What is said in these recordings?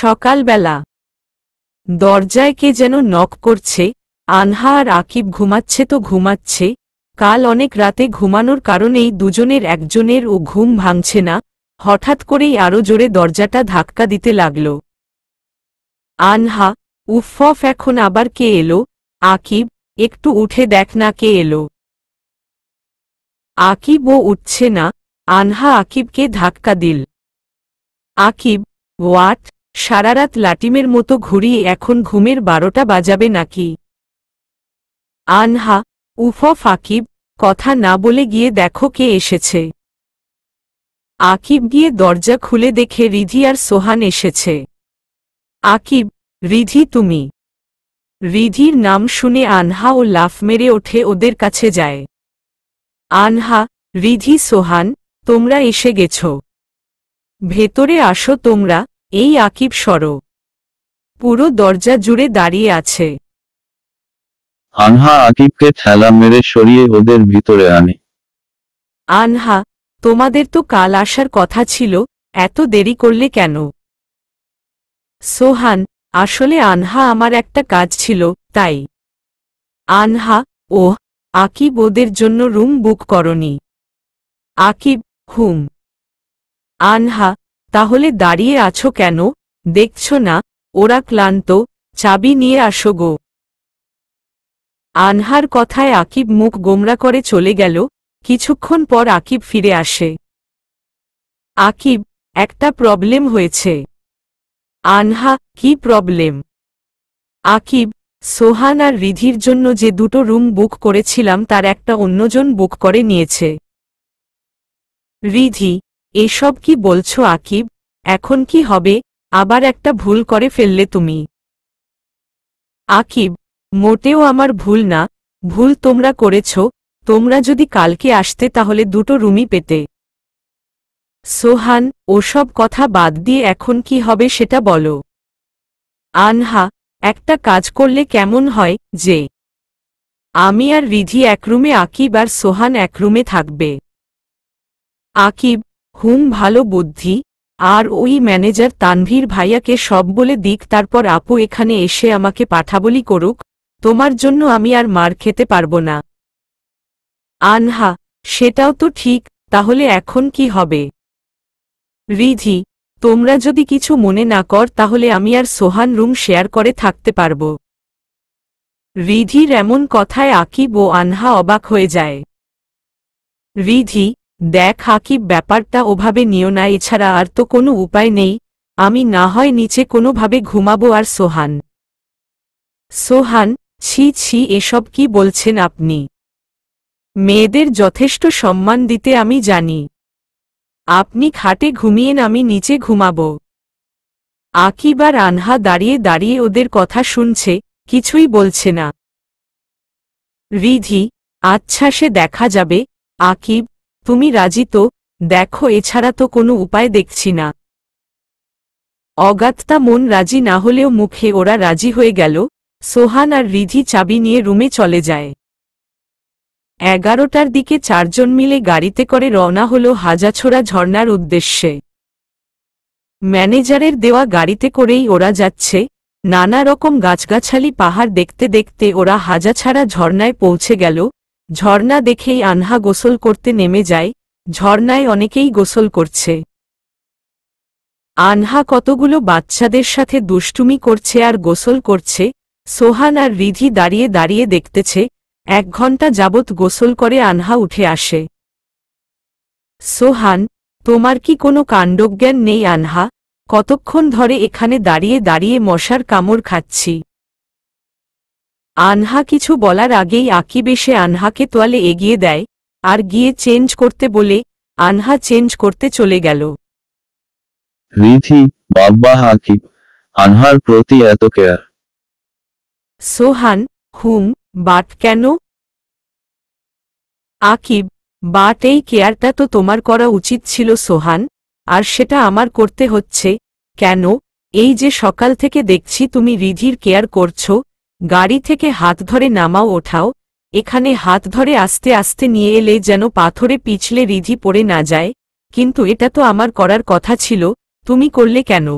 সকালবেলা দরজায় কে যেন নক করছে। আনহা আর আকিব ঘুমাচ্ছে তো ঘুমাচ্ছে, কাল অনেক রাতে ঘুমানোর কারণেই দুজনের একজনের ও ঘুম ভাঙছে না। হঠাৎ করেই আরো জোরে দরজাটা ধাক্কা দিতে লাগল। আনহা, উফ, এখন আবার কে এলো? আকিব, একটু উঠে দেখ না কে এলো। আকিবও উঠছে না। আনহা আকিবকে ধাক্কা দিল। আকিব, হোয়াট? সারারাত লাটিমের মতো ঘুরিয়ে এখন ঘুমের 12টা বাজাবে নাকি? আনহা, উফ, আকিব, কথা না বলে গিয়ে দেখো কে এসেছে। আকিব গিয়ে দরজা খুলে দেখে রিধি আর সোহান এসেছে। আকিব, রিধি তুমি? রিধির নাম শুনে আনহা ও লাফ মেরে ওঠে ওদের কাছে যায়। আনহা, রিধি, সোহান, তোমরা এসে গেছ। ভেতরে আসো তোমরা। এই আকিব সরো। পুরো দরজা জুড়ে দাঁড়িয়ে আছে। আনহা আকিবকে ঠেলা মেরে সরিয়ে ওদের ভিতরে আনে। আনহা, তোমাদের তো কাল আসার কথা ছিল, এত দেরি করলে কেন? সোহান, আসলে আনহা আমার একটা কাজ ছিল, তাই। আনহা, ওহ, আকিব ওদের জন্য রুম বুক করনি? আকিব, হুম। আনহা, তাহলে দাঁড়িয়ে আছো কেন? দেখছ না ওরা ক্লান্ত, চাবি নিয়ে আসো গো। আনহার কথায় আকিব মুখ গোমরা করে চলে গেল। কিছুক্ষণ পর আকিব ফিরে আসে। আকিব, একটা প্রবলেম হয়েছে। আনহা, কি প্রবলেম? আকিব, সোহান আর রিধির জন্য যে দুটো রুম বুক করেছিলাম তার একটা অন্যজন বুক করে নিয়েছে। রিধি, এসব কি বলছো আকিব? এখন কি হবে? আবার একটা ভুল করে ফেললে তুমি। আকিব, মোটেও আমার ভুল না, ভুল তোমরা করেছ। তোমরা যদি কালকে আসতে তাহলে দুটো রুমই পেতে। সোহান, ওসব কথা বাদ দিয়ে এখন কি হবে সেটা বলো। আনহা, একটা কাজ করলে কেমন হয়, যে আমি আর রিধি এক রুমে, আকিব আর সোহান এক রুমে থাকবে। আকিব, হুম, ভালো বুদ্ধি। আর ওই ম্যানেজার তানভীর ভাইয়াকে সব বলে দিক, তারপর আপু এখানে এসে আমাকে পাঠাবলি করুক। তোমার জন্য আমি আর মার খেতে পারবো না। আনহা, সেটাও তো ঠিক, তাহলে এখন কি হবে? রিধি, তোমরা যদি কিছু মনে না কর তাহলে আমি আর সোহান রুম শেয়ার করে থাকতে পারব। রিধির এমন কথায় আকিব ও আনহা অবাক হয়ে যায়। রিধি, দেখ আকিব, ব্যাপারটা ওভাবে নিও না, এছাড়া আর তো কোনো উপায় নেই। আমি না হয় নিচে কোনোভাবে ঘুমাবো। আর সোহান? সোহান, ছি ছি, এসব কি বলছেন আপনি? মেয়েদের যথেষ্ট সম্মান দিতে আমি জানি। আপনি খাটে ঘুমিয়েন, আমি নিচে ঘুমাবো। আকিব আর আনহা দাঁড়িয়ে দাঁড়িয়ে ওদের কথা শুনছে, কিছুই বলছে না। রিধি, আচ্ছা সে দেখা যাবে। আকিব, তুমি রাজি তো? দেখো, এছাড়া তো কোনো উপায় দেখছি না। অগাত্তা মন রাজি না হলেও মুখে ওরা রাজি হয়ে গেল। সোহান আর রিধি চাবি নিয়ে রুমে চলে যায়। 11টার দিকে চারজন মিলে গাড়িতে করে রওনা হল হাজাছোড়া ঝর্ণার উদ্দেশ্যে। ম্যানেজারের দেওয়া গাড়িতে করেই ওরা যাচ্ছে। নানা রকম গাছগাছালি পাহাড় দেখতে দেখতে ওরা হাজাছাড়া ঝর্ণায় পৌঁছে গেল। ঝর্ণা দেখেই আনহা গোসল করতে নেমে যায়। ঝর্ণায় অনেকেই গোসল করছে। আনহা কতগুলো বাচ্চাদের সাথে দুষ্টুমি করছে আর গোসল করছে। সোহান আর রিধি দাঁড়িয়ে দাঁড়িয়ে দেখতেছে। 1 ঘন্টা যাবৎ গোসল করে আনহা উঠে আসে। সোহান, তোমার কি কোনো কাণ্ডজ্ঞান নেই? আনহা, কতক্ষণ ধরে এখানে দাঁড়িয়ে দাঁড়িয়ে মশার কামড় খাচ্ছি। আনহা কিছু বলার আগেই আকিব এসে আনহাকে তোয়ালে এগিয়ে দেয় আর গিয়ে চেঞ্জ করতে বলে আনহা চেঞ্জ করতে চলে গেল। রিধি, বাব্বা আকিব, আনহার প্রতি এত কেয়ার? সোহান, হুম, বাট কেন? আকিব, বাট এই কেয়ারটা তো তোমার করা উচিত ছিল সোহান, আর সেটা আমার করতে হচ্ছে কেন? এই যে সকাল থেকে দেখছি তুমি রিধির কেয়ার করছো। গাড়ি থেকে হাত ধরে নামাও, ওঠাও। এখানে হাত ধরে আস্তে আস্তে নিয়ে এলে যেন পাথরে পিছলে রিধি পড়ে না যায়, কিন্তু এটা তো আমার করার কথা ছিল, তুমি করলে কেন?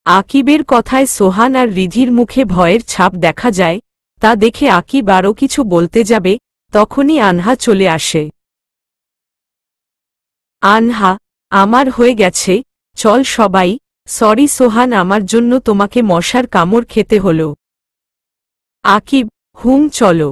আকিবের কথায় সোহান আর রিধির মুখে ভয়ের ছাপ দেখা যায়, তা দেখে আকিব আরও কিছু বলতে যাবে, তখনই আনহা চলে আসে। আনহা, আমার হয়ে গেছে, চল সবাই। সরি সোহান, আমার জন্য তোমাকে মশার কামড় খেতে হলো। আকিব, চলো।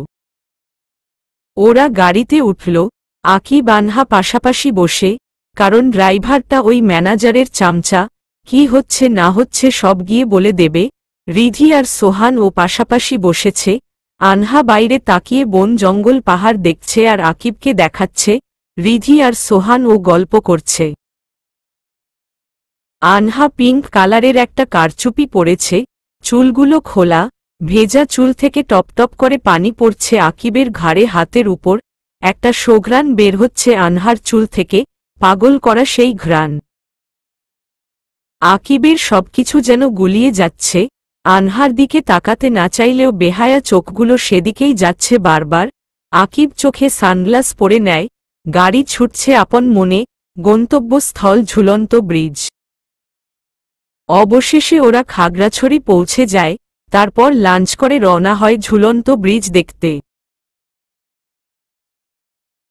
ওরা গাড়িতে উঠল। আকিব আনহা পাশাপাশি বসে, কারণ ড্রাইভারটা ওই ম্যানেজারের চামচা, কি হচ্ছে না হচ্ছে সব গিয়ে বলে দেবে। রিধি আর সোহান ও পাশাপাশি বসেছে। আনহা বাইরে তাকিয়ে বন জঙ্গল পাহাড় দেখছে আর আকিবকে দেখাচ্ছে। রিধি আর সোহান ও গল্প করছে। আনহা পিঙ্ক কালারের একটা কারচুপি পরেছে, চুলগুলো খোলা, ভেজা চুল থেকে টপটপ করে পানি পড়ছে আকিবের ঘাড়ে, হাতের উপর একটা সোঘ্রাণ বের হচ্ছে আনহার চুল থেকে, পাগল করা সেই ঘ্রাণ। আকিবের সবকিছু যেন গুলিয়ে যাচ্ছে। আনহার দিকে তাকাতে না চাইলেও বেহায়া চোখগুলো সেদিকেই যাচ্ছে বারবার। আকিব চোখে সানগ্লাস পরে নেয়। গাড়ি ছুটছে আপন মনে, গন্তব্যস্থল ঝুলন্ত ব্রিজ। অবশেষে ওরা খাগড়াছড়ি পৌঁছে যায়, তারপর লাঞ্চ করে রওনা হয় ঝুলন্ত ব্রিজ দেখতে।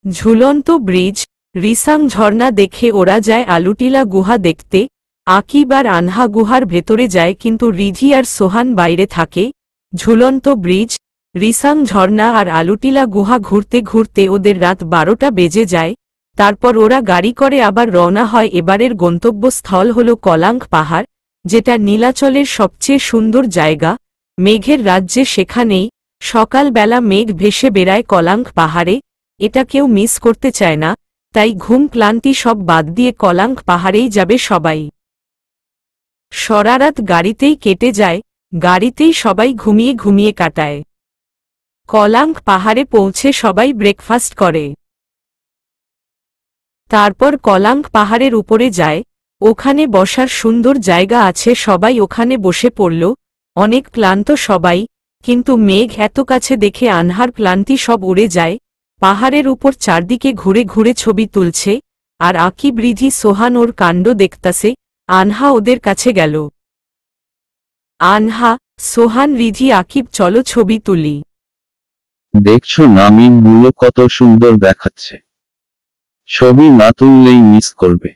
ঝুলন্ত ব্রিজ, রিসাং ঝর্ণা দেখে ওরা যায় আলুটিলা গুহা দেখতে। আকিব আর আনহা গুহার ভেতরে যায়, কিন্তু রিধি আর সোহান বাইরে থাকে। ঝুলন্ত ব্রিজ, রিসাং ঝর্ণা আর আলুটিলা গুহা ঘুরতে ঘুরতে ওদের রাত 12টা বেজে যায়। তারপর ওরা গাড়ি করে আবার রওনা হয়। এবারের গন্তব্যস্থল হল কলাঙ্ক পাহাড়, যেটা নীলাচলের সবচেয়ে সুন্দর জায়গা। মেঘের রাজ্যে সেখানেই সকালবেলা মেঘ ভেসে বেড়ায় কলাঙ্ক পাহাড়ে। এটা কেউ মিস করতে চায় না, তাই ঘুম ক্লান্তি সব বাদ দিয়ে কলাঙ্ক পাহাড়েই যাবে সবাই। সারারাত গাড়িতেই কেটে যায়, গাড়িতেই সবাই ঘুমিয়ে ঘুমিয়ে কাটায়। কলাঙ্ক পাহাড়ে পৌঁছে সবাই ব্রেকফাস্ট করে। তারপর কলাঙ্ক পাহাড়ের উপরে যায়, ওখানে বসার সুন্দর জায়গা আছে, সবাই ওখানে বসে পড়ল। অনেক ক্লান্ত সবাই, কিন্তু মেঘ এত কাছে দেখে আনহার ক্লান্তি সব উড়ে যায়। পাহাড়ের উপর চারদিকে ঘুরে ঘুরে ছবি তুলছে, আর আকিব রিধি সোহান ওর কাণ্ড দেখতাছে। আনহা ওদের কাছে গেল। আনহা, সোহান, রিধি, আকিব, চলো ছবি তুলি। দেখছো না মিমগুলো কত সুন্দর দেখাচ্ছে, ছবি না তুললেই মিস করবে।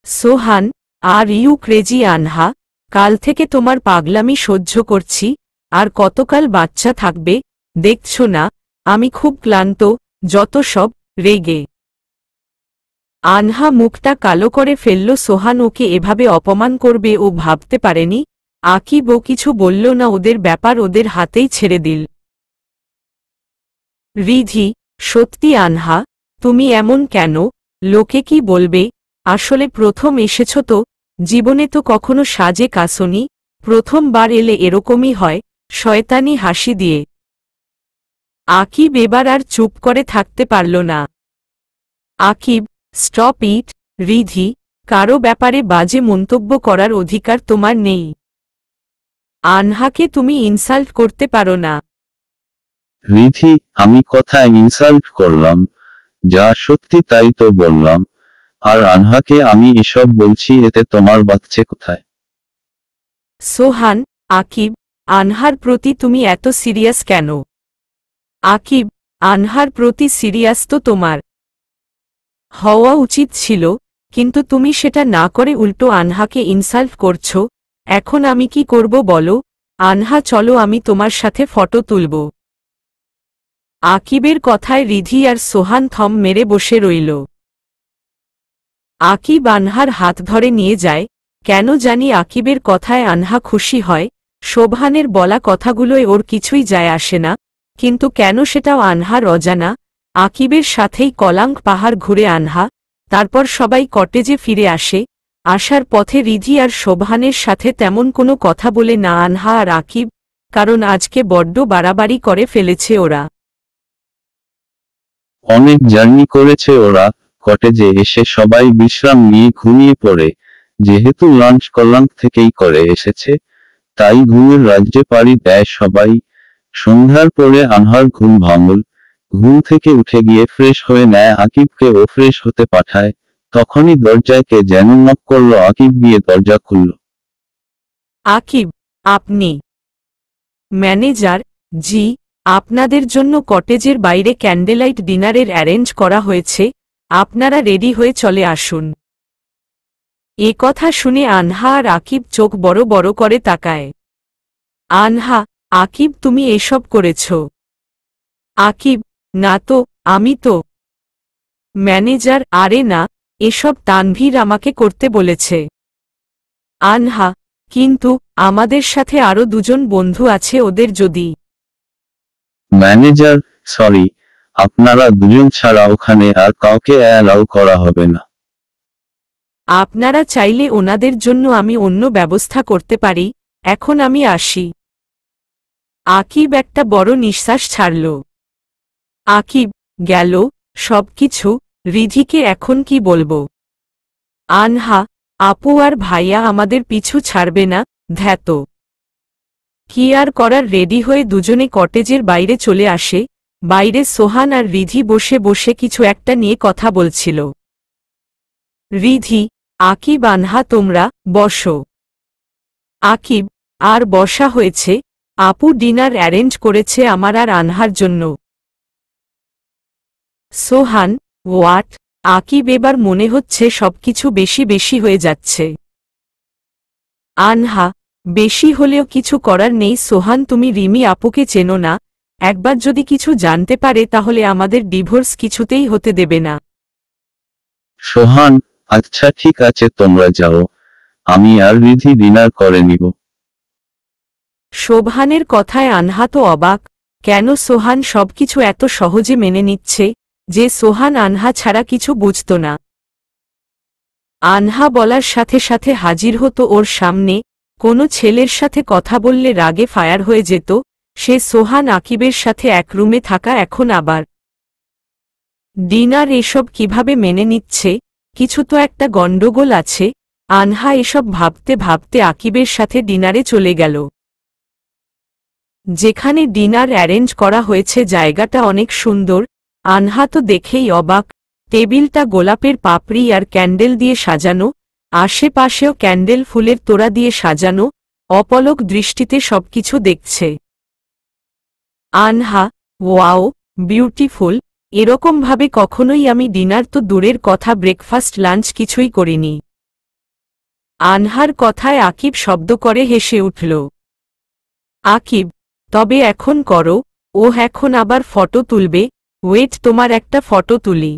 সোহান, আর ইউ ক্রেজি আনহা, কাল থেকে তোমার পাগলামি সহ্য করছি, আর কতকাল বাচ্চা থাকবে দেখছো না? আমি খুব ক্লান্ত, যত সব রেগে। আনহা মুখটা কালো করে ফেলল। সোহান ওকে এভাবে অপমান করবে ও ভাবতে পারেনি। আকিব ও কিছু বলল না, ওদের ব্যাপার ওদের হাতেই ছেড়ে দিল। রিধি, সত্যি আনহা, তুমি এমন কেন? লোকে কি বলবে? আসলে প্রথম এসেছ তো, জীবনে তো কখনো সাজে কাসনি, প্রথমবার এলে এরকমই হয়, শয়তানি হাসি দিয়ে। আকিব এবার আর চুপ করে থাকতে পারল না। Akib, stop it. রিধি, কারো ব্যাপারে বাজে মন্তব্য করার অধিকার তোমার নেই। আনহাকে তুমি ইনসাল্ট করতে পারো না। রিধি, আমি কোথায় ইনসাল্ট করলাম? যা সত্যি তাই তো বললাম। আর আনহাকে আমি এসব বলছি, এতে তোমার বাচ্চা কোথায়? সোহান, আকিব, আনহার প্রতি তুমি এত সিরিয়াস কেন? আকিব, আনহার প্রতি সিরিয়াস তো তোমার হওয়া উচিত ছিল, কিন্তু তুমি সেটা না করে উল্টো আনহাকে ইনসাল্ট করছো। এখন আমি কি করব বলো? আনহা, চলো আমি তোমার সাথে ফটো তুলব। আকিবের কথায় রিধি আর সোহান থম মেরে বসে রইল। আকিব আনহার হাত ধরে নিয়ে যায়। কেন জানি আকিবের কথায় আনহা খুশি হয়। সোবহানের বলা কথাগুলোয় ওর কিছুই যায় আসে না, কিন্তু কেন সেটাও আনহার অজানা। আকিবের সাথেই কলাঙ্ক পাহাড় ঘুরে আনহা, তারপর সবাই কটেজে ফিরে আসে। আসার পথে রিধি আর সোবহানের সাথে তেমন কোনো কথা বলে না আনহা আর আকিব, কারণ আজকে বড্ড বাড়াবাড়ি করে ফেলেছে ওরা। অনেক জার্নি করেছে ওরা। কটেজে এসে সবাই বিশ্রাম নিয়ে ঘুমিয়ে পড়ে। যেহেতু লাঞ্চ কলাঙ্ক থেকেই করে এসেছে, তাই ঘুমের রাজ্যে পাড়ি দেয় সবাই। সন্ধ্যার পরে আনহার ঘুম ভাঙল। ঘুম থেকে উঠে গিয়ে ফ্রেশ হয়ে নেয় আকিবকে ও ফ্রেশ হতে পাঠায়। তখনই দরজায় কে যেন নক করল। আকিব গিয়ে দরজা খুলল। আকিব, আপনি? ম্যানেজার, জি, আপনাদের জন্য কটেজের বাইরে ক্যান্ডেলাইট ডিনারের অ্যারেঞ্জ করা হয়েছে, আপনারা রেডি হয়ে চলে আসুন। এ কথা শুনে আনহা আর আকিব চোখ বড় বড় করে তাকায়। আনহা, আকিব তুমি এসব করেছ? আকিব, না তো, আমি তো। ম্যানেজার, আরে না, এসব তানভীর আমাকে করতে বলেছে। আনহা, কিন্তু আমাদের সাথে আরো দুজন বন্ধু আছে, ওদের যদি। ম্যানেজার, সরি, আপনারা দুজন ছাড়া ওখানে আর কাউকে অ্যালাউ করা হবে না। আপনারা চাইলে ওনাদের জন্য আমি অন্য ব্যবস্থা করতে পারি, এখন আমি আসি। আকিব একটা বড় নিঃশ্বাস ছাড়ল। আকিব, গেল সবকিছু, রিধিকে এখন কি বলবো? আনহা, আপু আর ভাইয়া আমাদের পিছু ছাড়বে না, ধ্যাত। কি আর করার, রেডি হয়ে দুজনে কটেজের বাইরে চলে আসে। বাইরে সোহান আর রিধি বসে বসে কিছু একটা নিয়ে কথা বলছিল। রিধি, আকিব, আনহা তোমরা বসো। আকিব, আর বসা হয়েছে, আপু ডিনার অ্যারেঞ্জ করেছে আমার আর আনহার জন্য। সোহান, হোয়াট? আকিব, এবার মনে হচ্ছে সবকিছু বেশি বেশি হয়ে যাচ্ছে। আনহা, বেশি হলেও কিছু করার নেই সোহান, তুমি রিমি আপুকে চেনো না, একবার যদি কিছু জানতে পারে তাহলে আমাদের ডিভোর্স কিছুতেই হতে দেবে না। সোহান, আচ্ছা ঠিক আছে তোমরা যাও, আমি আর রিধি ডিনার করে নিব। শোভানের কথায় আনহা তো অবাক, কেন সোহান সবকিছু এত সহজে মেনে নিচ্ছে, যে সোহান আনহা ছাড়া কিছু বুঝত না। আনহা বলার সাথে সাথে হাজির হতো ওর সামনে, কোনো ছেলের সাথে কথা বললে রাগে ফায়ার হয়ে যেত, সে সোহান আকিবের সাথে এক রুমে থাকা, এখন আবার ডিনার, এসব কিভাবে মেনে নিচ্ছে? কিছু তো একটা গণ্ডগোল আছে। আনহা এসব ভাবতে ভাবতে আকিবের সাথে ডিনারে চলে গেল। যেখানে ডিনার অ্যারেঞ্জ করা হয়েছে জায়গাটা অনেক সুন্দর, আনহা তো দেখেই অবাক। টেবিলটা গোলাপের পাপড়ি আর ক্যান্ডেল দিয়ে সাজানো, আশেপাশেও ক্যান্ডেল ফুলের তোড়া দিয়ে সাজানো, অপলক দৃষ্টিতে সবকিছু দেখছে। আনহা, ওয়াও, বিউটিফুল, এরকমভাবে কখনোই আমি ডিনার তো দূরের কথা, ব্রেকফাস্ট লাঞ্চ কিছুই করিনি। আনহার কথায় আকিব শব্দ করে হেসে উঠল। আকিব, তবে এখন করো, ও এখন আবার ফটো তুলবে, ওয়েট তোমার একটা ফটো তুলি।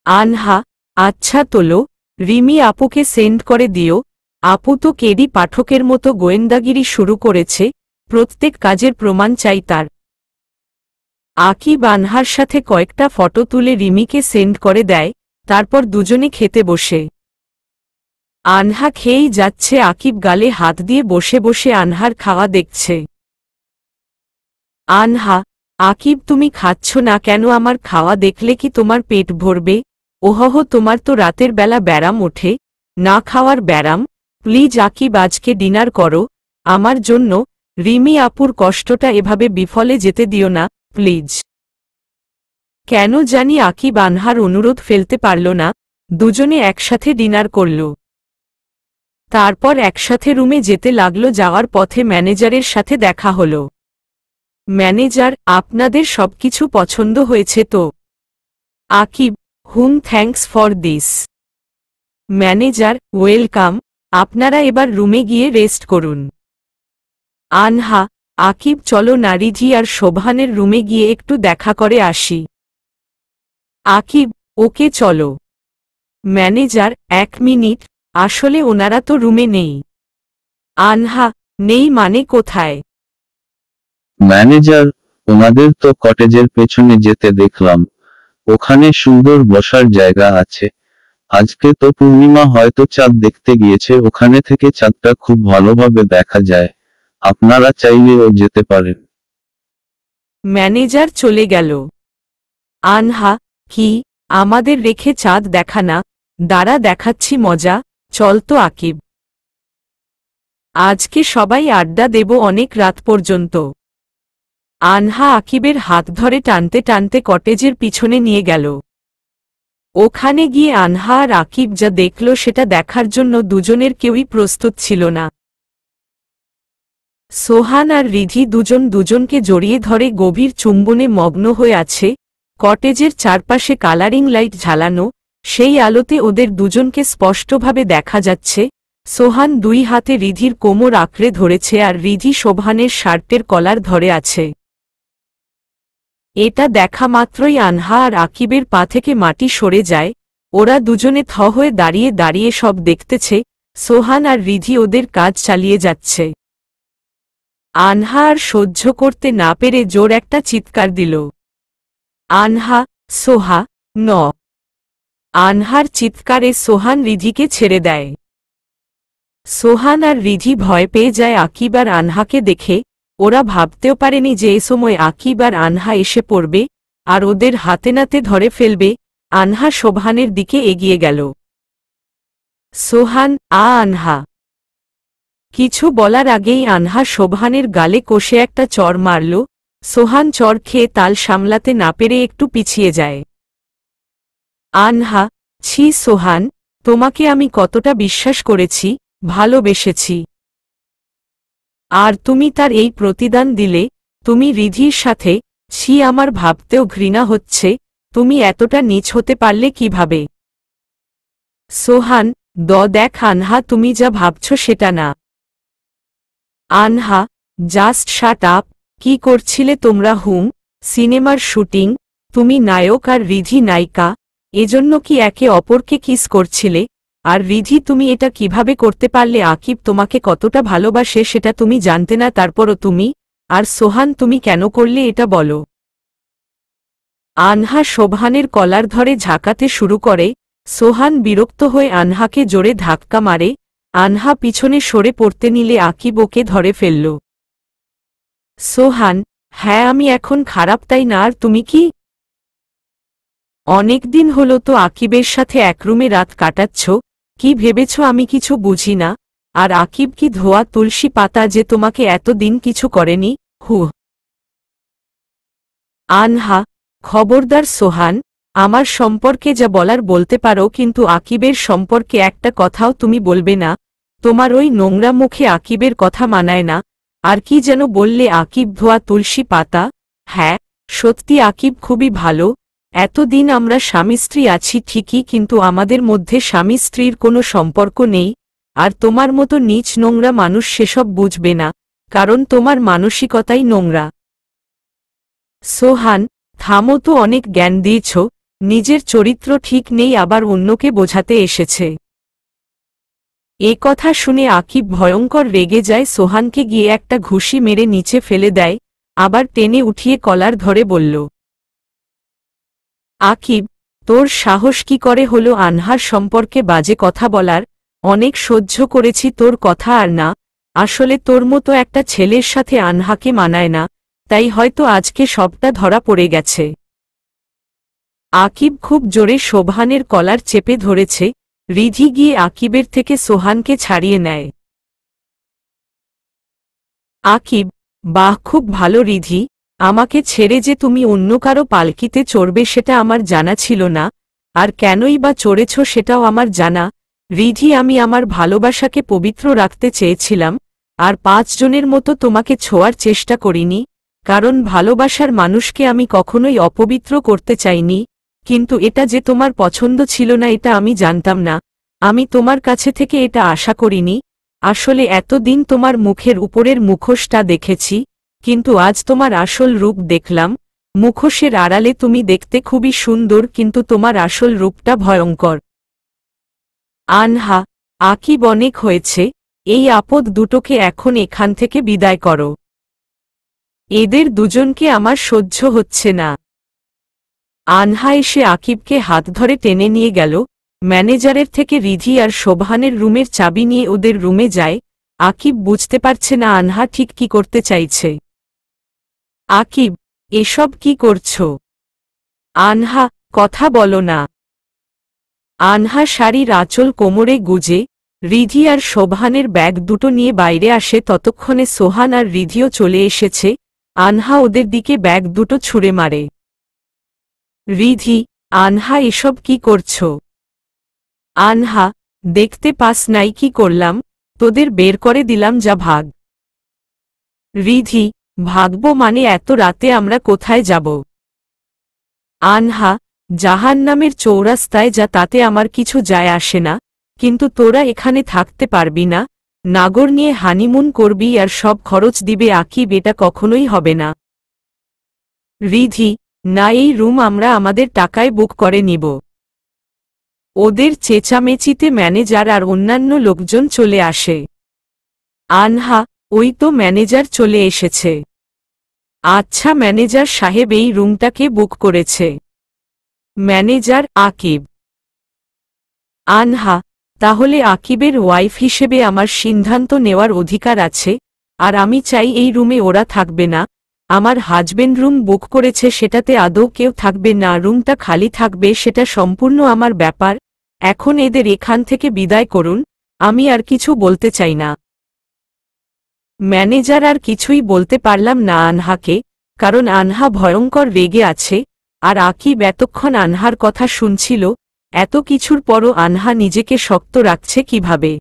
আনহা, আচ্ছা তোলো, রিমি আপুকে সেন্ড করে দিও। আপু তো কেডি পাঠকের মতো গোয়েন্দাগিরি শুরু করেছে, প্রত্যেক কাজের প্রমাণ চাই তার। আকিব আনহার সাথে কয়েকটা ফটো তুলে রিমিকে সেন্ড করে দেয়, তারপর দুজনে খেতে বসে। আনহা খেয়েই যাচ্ছে, আকিব গালে হাত দিয়ে বসে বসে আনহার খাওয়া দেখছে। আনহা, আকিব তুমি খাচ্ছ না কেন? আমার খাওয়া দেখলে কি তোমার পেট ভরবে? ওহহ, তোমার তো রাতের বেলা ব্যারাম ওঠে, না খাওয়ার ব্যারাম। প্লিজ আকিব, আজকে ডিনার করো আমার জন্য। রিমি আপুর কষ্টটা এভাবে বিফলে যেতে দিও না, প্লিজ। কেন জানি আকিব আনহার অনুরোধ ফেলতে পারল না, দুজনে একসাথে ডিনার করল। তারপর একসাথে রুমে যেতে লাগলো, যাওয়ার পথে ম্যানেজারের সাথে দেখা হল। ম্যানেজার, আপনাদের সবকিছু পছন্দ হয়েছে তো? Aqib, thanks for this. Manager, welcome, আপনারা এবার রুমে গিয়ে রেস্ট করুন। আনহা, আকিব চলো না, রিধি আর শোভানের রুমে গিয়ে একটু দেখা করে আসি। আকিব, ওকে চলো। ম্যানেজার, 1 মিনিট, আসলে ওনারা তো রুমে নেই। আনহা, নেই মানে কোথায়? ম্যানেজার, ওনাদের তো কটেজের পেছনে যেতে দেখলাম, ওখানে সুন্দর বসার জায়গা আছে। আজকে তো পূর্ণিমা, হয়তো চাঁদ দেখতে গিয়েছে, ওখানে থেকে চাঁদটা খুব ভালোভাবে দেখা যায়, আপনারা চাইলেও যেতে পারেন। ম্যানেজার চলে গেল। আনহা, কি, আমাদের রেখে চাঁদ দেখা না? দাঁড়া, দেখাচ্ছি মজা, চল তো আকিব। আজকে সবাই আড্ডা দেব অনেক রাত পর্যন্ত। আনহা আকিবের হাত ধরে টানতে টানতে কটেজের পিছনে নিয়ে গেল। ওখানে গিয়ে আনহা আর আকিব যা দেখল সেটা দেখার জন্য দুজনের কেউই প্রস্তুত ছিল না। সোহান আর রিধি দুজন দুজনকে জড়িয়ে ধরে গভীর চুম্বনে মগ্ন হয়ে আছে। কটেজের চারপাশে কালারিং লাইট ঝালানো, সেই আলোতে ওদের দুজনকে স্পষ্টভাবে দেখা যাচ্ছে। সোহান দুই হাতে রিধির কোমর আঁকড়ে ধরেছে আর রিধি সোহানের শার্টের কলার ধরে আছে। এটা দেখা মাত্রই আনহা আর আকিবের পা থেকে মাটি সরে যায়। ওরা দুজনে থ হয়ে দাঁড়িয়ে দাঁড়িয়ে সব দেখতেছে। সোহান আর রিধি ওদের কাজ চালিয়ে যাচ্ছে। আনহা আর সহ্য করতে না পেরে জোর একটা চিৎকার দিল। আনহা, সোহা, ন। আনহার চিৎকারে সোহান রিধিকে ছেড়ে দেয়। সোহান আর রিধি ভয় পেয়ে যায় আকিব আর আনহাকে দেখে। ওরা ভাবতেও পারেনি যে এ সময় আকিব আর আনহা এসে পড়বে আর ওদের হাতে নাতে ধরে ফেলবে। আনহা সোহানের দিকে এগিয়ে গেল। সোহান, আনহা। কিছু বলার আগেই আনহা সোহানের গালে কষে একটা চড় মারল। সোহান চড় খেয়ে তাল সামলাতে না পেরে একটু পিছিয়ে যায়। আনহা, ছি সোহান, তোমাকে আমি কতটা বিশ্বাস করেছি, ভালোবেসেছি। আর তুমি তার এই প্রতিদান দিলে। তুমি রিধির সাথে, ছি আমার ভাবতেও ঘৃণা হচ্ছে। তুমি এতটা নীচ হতে পারলে কিভাবে? সোহান, দেখ আনহা, তুমি যা ভাবছ সেটা না। আনহা, জাস্ট শাট আপ। কি করছিলে তোমরা? সিনেমার শুটিং, তুমি নায়ক আর রিধি নায়িকা, এজন্য কি একে অপরকে কিস করছিলে? আর রিধি, তুমি এটা কিভাবে করতে পারলে? আকিব তোমাকে কতটা ভালোবাসে সেটা তুমি জানতে না, তারপরও তুমি। আর সোহান, তুমি কেন করলে এটা বলো? আনহা সোহানের কলার ধরে ঝাঁকাতে শুরু করে। সোহান বিরক্ত হয়ে আনহাকে জোরে ধাক্কা মারে। আনহা পিছনে সরে পড়তে নিলে আকিব ওকে ধরে ফেলল। সোহান, হ্যাঁ আমি এখন খারাপ তাই না? আর তুমি কি? অনেকদিন হলো তো আকিবের সাথে এক রুমে রাত কাটাচ্ছ, কি ভেবেছ আমি কিছু বুঝি না? আর আকিব কি ধোয়া তুলসী পাতা যে তোমাকে এতদিন কিছু করেনি? আনহা, খবরদার সোহান, আমার সম্পর্কে যা বলার বলতে পারো, কিন্তু আকিবের সম্পর্কে একটা কথাও তুমি বলবে না। তোমার ওই নোংরা মুখে আকিবের কথা মানায় না। আর কি যেন বললে? আকিব ধোয়া তুলসী পাতা? হ্যাঁ, সত্যি আকিব খুবই ভালো। এতদিন আমরা স্বামী স্ত্রী আছি ঠিকই, কিন্তু আমাদের মধ্যে স্বামী স্ত্রীর কোনো সম্পর্ক নেই। আর তোমার মতো নীচ নোংরা মানুষ সেসব বুঝবে না, কারণ তোমার মানসিকতাই নোংরা। সোহান, থামো তো, অনেক জ্ঞান দিয়েছ। নিজের চরিত্র ঠিক নেই আবার অন্যকে বোঝাতে এসেছে। এ কথা শুনে আকিব ভয়ঙ্কর রেগে যায়। সোহানকে গিয়ে একটা ঘুষি মেরে নিচে ফেলে দেয়, আবার টেনে উঠিয়ে কলার ধরে বলল, আকিব, তোর সাহস কি করে হলো আনহার সম্পর্কে বাজে কথা বলার? অনেক সহ্য করেছি তোর কথা, আর না। আসলে তোর মতো একটা ছেলের সাথে আনহাকে মানায় না, তাই হয়তো আজকে সবটা ধরা পড়ে গেছে। আকিব খুব জোরে সোহানের কলার চেপে ধরেছে। রিধি গিয়ে আকিবের থেকে সোহানকে ছাড়িয়ে নেয়। আকিব, বাহ, খুব ভালো রিধি। আমাকে ছেড়ে যে তুমি অন্য কারো পালকিতে চড়বে সেটা আমার জানা ছিল না, আর কেনই বা চড়েছ সেটাও আমার জানা। রিধি, আমি আমার ভালোবাসাকে পবিত্র রাখতে চেয়েছিলাম, আর 5 জনের মতো তোমাকে ছোঁয়ার চেষ্টা করিনি, কারণ ভালোবাসার মানুষকে আমি কখনোই অপবিত্র করতে চাইনি। কিন্তু এটা যে তোমার পছন্দ ছিল না এটা আমি জানতাম না। আমি তোমার কাছে থেকে এটা আশা করিনি। আসলে এতদিন তোমার মুখের উপরের মুখোশটা দেখেছি, কিন্তু আজ তোমার আসল রূপ দেখলাম। মুখোশের আড়ালে তুমি দেখতে খুবই সুন্দর, কিন্তু তোমার আসল রূপটা ভয়ঙ্কর। আনহা, আকিব, অনেক হয়েছে। এই আপদ দুটোকে এখন এখান থেকে বিদায় করো। এদের দুজনকে আমার সহ্য হচ্ছে না। আনহা এসে আকিবকে হাত ধরে টেনে নিয়ে গেল। ম্যানেজারের থেকে রিধি আর সোহানের রুমের চাবি নিয়ে ওদের রুমে যায়। আকিব বুঝতে পারছে না আনহা ঠিক কি করতে চাইছে। আকিব, এসব কি করছো? আনহা, কথা বলো না। আনহা শাড়ির আঁচল কোমরে গুজে রিধি আর সোহানের ব্যাগ দুটো নিয়ে বাইরে আসে। ততক্ষণে সোহান আর রিধিও চলে এসেছে। আনহা ওদের দিকে ব্যাগ দুটো ছুঁড়ে মারে। রিধি, আনহা, এসব কি করছো? আনহা, দেখতে পাস নাই কি করলাম? তোদের বের করে দিলাম, যা ভাগ। রিধি, ভাগবো মানে এত রাতে আমরা কোথায় যাব? আনহা, জাহান্নামের চৌরাস্তায় যা, তাতে আমার কিছু যায় আসে না, কিন্তু তোরা এখানে থাকতে পারবি না, নাগর নিয়ে হানিমুন করবি আর সব খরচ দিবে আকিব, এটা কখনোই হবে না। রিধি, না, এই রুম আমরা আমাদের টাকায় বুক করে নিব। ওদের চেঁচামেচিতে ম্যানেজার আর অন্যান্য লোকজন চলে আসে। আনহা, ওই তো ম্যানেজার চলে এসেছে। আচ্ছা ম্যানেজার সাহেব, এই রুমটাকে বুক করেছে। ম্যানেজার আকিব। আনহা, তাহলে আকিবের ওয়াইফ হিসেবে আমার সিদ্ধান্ত নেওয়ার অধিকার আছে, আর আমি চাই এই রুমে ওরা থাকবে না। আমার হাজবেন্ড রুম বুক করেছে, সেটাতে আদৌ কেউ থাকবে না, রুমটা খালি থাকবে, সেটা সম্পূর্ণ আমার ব্যাপার। এখন এদের এখান থেকে বিদায় করুন, আমি আর কিছু বলতে চাই না। ম্যানেজার আর কিছুই বলতে পারলাম না আনহাকে, কারণ আনহা ভয়ঙ্কর রেগে আছে, আর আকিব এতক্ষণ আনহার কথা শুনছিল। এত কিছুর পরও আনহা নিজেকে শক্ত রাখছে কিভাবে?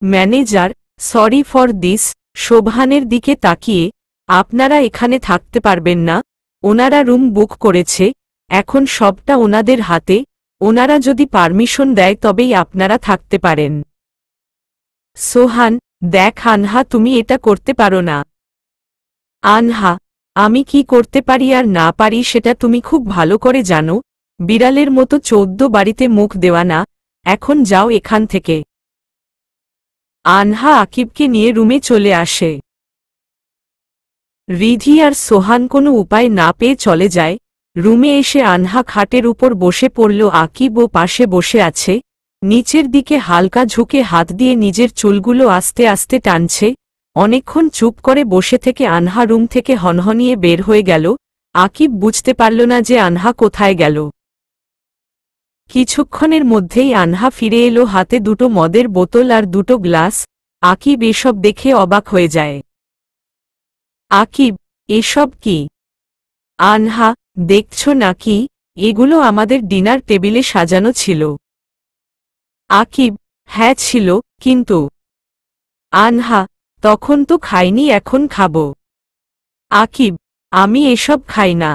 Manager, sorry for this. শোভানের দিকে তাকিয়ে, আপনারা এখানে থাকতে পারবেন না, ওনারা রুম বুক করেছে, এখন সবটা ওনাদের হাতে, ওনারা যদি পারমিশন দেয় তবেই আপনারা থাকতে পারেন। সোহান, দেখ আনহা, তুমি এটা করতে পারো না। আনহা, আমি কি করতে পারি আর না পারি সেটা তুমি খুব ভালো করে জানো, বিড়ালের মতো 14 বাড়িতে মুখ দেওয়া না, এখন যাও এখান থেকে। আনহা আকিবকে নিয়ে রুমে চলে আসে। রিধি আর সোহান কোনো উপায় না পেয়ে চলে যায়। রুমে এসে আনহা খাটের উপর বসে পড়ল, আকিব ও পাশে বসে আছে, নিচের দিকে হালকা ঝুঁকে হাত দিয়ে নিজের চুলগুলো আস্তে আস্তে টানছে। অনেকক্ষণ চুপ করে বসে থেকে আনহা রুম থেকে হনহনিয়ে বের হয়ে গেল। আকিব বুঝতে পারল না যে আনহা কোথায় গেল। কিছুক্ষণের মধ্যেই আনহা ফিরে এলো, হাতে দুটো মদের বোতল আর দুটো গ্লাস। আকিব এসব দেখে অবাক হয়ে যায়। আকিব, এসব কি? আনহা, দেখছ নাকি, এগুলো আমাদের ডিনার টেবিলে সাজানো ছিল। আকিব, হ্যাঁ ছিল, কিন্তু। আনহা, তখন তো খাইনি, এখন খাবো। আকিব, আমি এসব খাই না।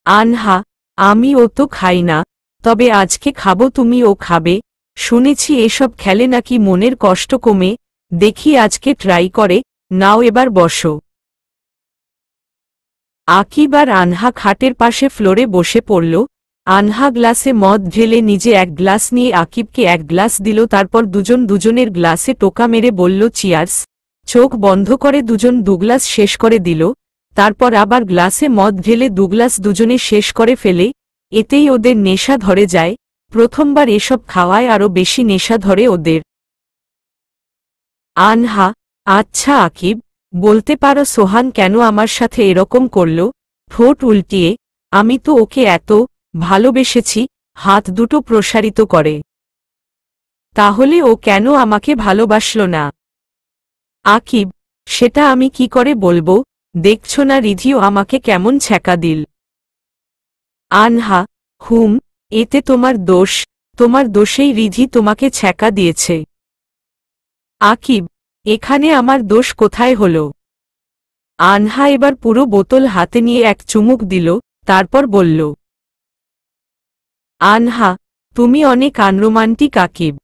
আনহা, আমি ও তো খাই না, তবে আজকে খাবো, তুমিও খাবে। শুনেছি এসব খেলে নাকি মনের কষ্ট কমে, দেখি আজকে ট্রাই করে, নাও এবার বসো। আকিব আর আনহা খাটের পাশে ফ্লোরে বসে পড়ল। আনহা গ্লাসে মদ ঢেলে নিজে এক গ্লাস নিয়ে আকিবকে এক গ্লাস দিল, তারপর দুজন দুজনের গ্লাসে টোকা মেরে বলল চিয়ার্স। চোখ বন্ধ করে দুজন দুগ্লাস শেষ করে দিল, তারপর আবার গ্লাসে মদ ঢেলে দুগ্লাস দুজনে শেষ করে ফেলে। এতেই ওদের নেশা ধরে যায়। প্রথমবার এসব খাওয়ায় আরও বেশি নেশা ধরে ওদের। আনহা, আচ্ছা আকিব, বলতে পারো সোহান কেন আমার সাথে এরকম করল? ঠোঁট উল্টিয়ে, আমি তো ওকে এত ভালোবেসেছি, হাত দুটো প্রসারিত করে। তাহলে ও কেন আমাকে ভালোবাসল না? আকিব, সেটা আমি কি করে বলবো, দেখছ না রিধিও আমাকে কেমন ছ্যাঁকা দিল। আনহা, এতে তোমার দোষ, তোমার দোষেই রিধি তোমাকে ছ্যাঁকা দিয়েছে। আকিব, এখানে আমার দোষ কোথায় হল? আনহা এবার পুরো বোতল হাতে নিয়ে এক চুমুক দিল, তারপর বলল, আনহা, তুমি অনেক আনরোমান্টিক আকিব।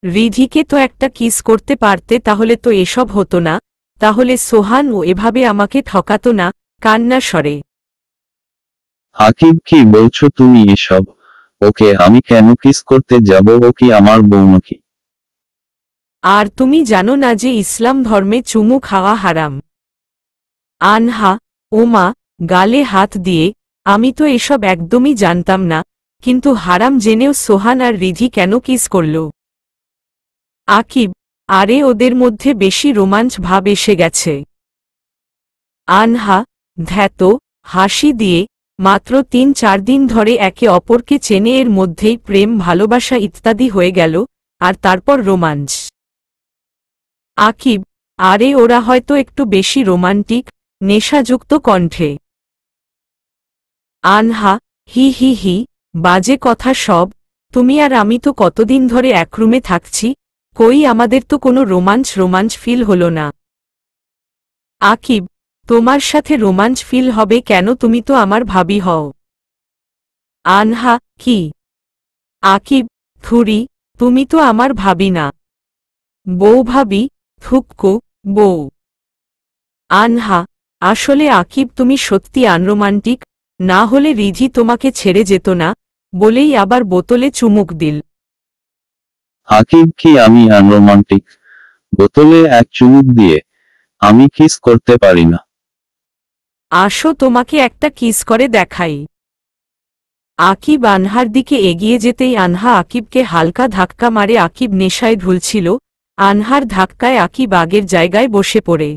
রিধিকে তো একটা কিস করতে পারতে, তাহলে তো এসব হতো না, তাহলে সোহান ও এভাবে আমাকে ঠকাতো না। কান্না স্বরে। আকিব, কি বলছো তুমি এসব? ওকে আমি কেন কিস করতে যাব? ও কি আমার বউ নাকি? আর তুমি জানো না যে ইসলাম ধর্মে চুমু খাওয়া হারাম? আনহা, ওমা, গালে হাত দিয়ে, আমি তো এসব একদমই জানতাম না, কিন্তু হারাম জেনেও সোহান আর রিধি কেন কিস করল? আকিব, আরে ওদের মধ্যে বেশি রোমাঞ্চ ভাব এসে গেছে। আনহা, ধ্যাত, হাসি দিয়ে, মাত্র ৩-৪ দিন ধরে একে অপরকে চেনে, এর মধ্যেই প্রেম ভালোবাসা ইত্যাদি হয়ে গেল, আর তারপর রোমাঞ্চ। আকিব, আরে ওরা হয়তো একটু বেশি রোমান্টিক। নেশাযুক্ত কণ্ঠে। আনহা, হি হি হি, বাজে কথা সব। তুমি আর আমি তো কতদিন ধরে এক রুমে থাকছি, কই আমাদের তো কোনো রোমাঞ্চ ফিল হলো না। আকিব, তোমার সাথে রোমাঞ্চ ফিল হবে কেন? তুমি তো আমার ভাবি হও। আনহা, কি? আকিব, থুরি, তুমি তো আমার ভাবি না। বউ ভাবি, থুক্কু, বউ। আনহা, আসলে আকিব তুমি সত্যি আনরোমান্টিক, না হলে রিধি তোমাকে ছেড়ে যেত না, বলেই আবার বোতলে চুমুক দিল। আকিব, কি আমি আনরোমান্টিক? বোতলে এক চুমুক দিয়ে আমি কিস করতে পারি না। আসো তোমাকে একটা কিস করে দেখাই। আকিব আনহার দিকে এগিয়ে যেতেই আনহা আকিবকে হালকা ধাক্কা মারে। আকিব নেশায় ঢুলছিল, আনহার ধাক্কায় আকিব আগের জায়গায় বসে পড়ে।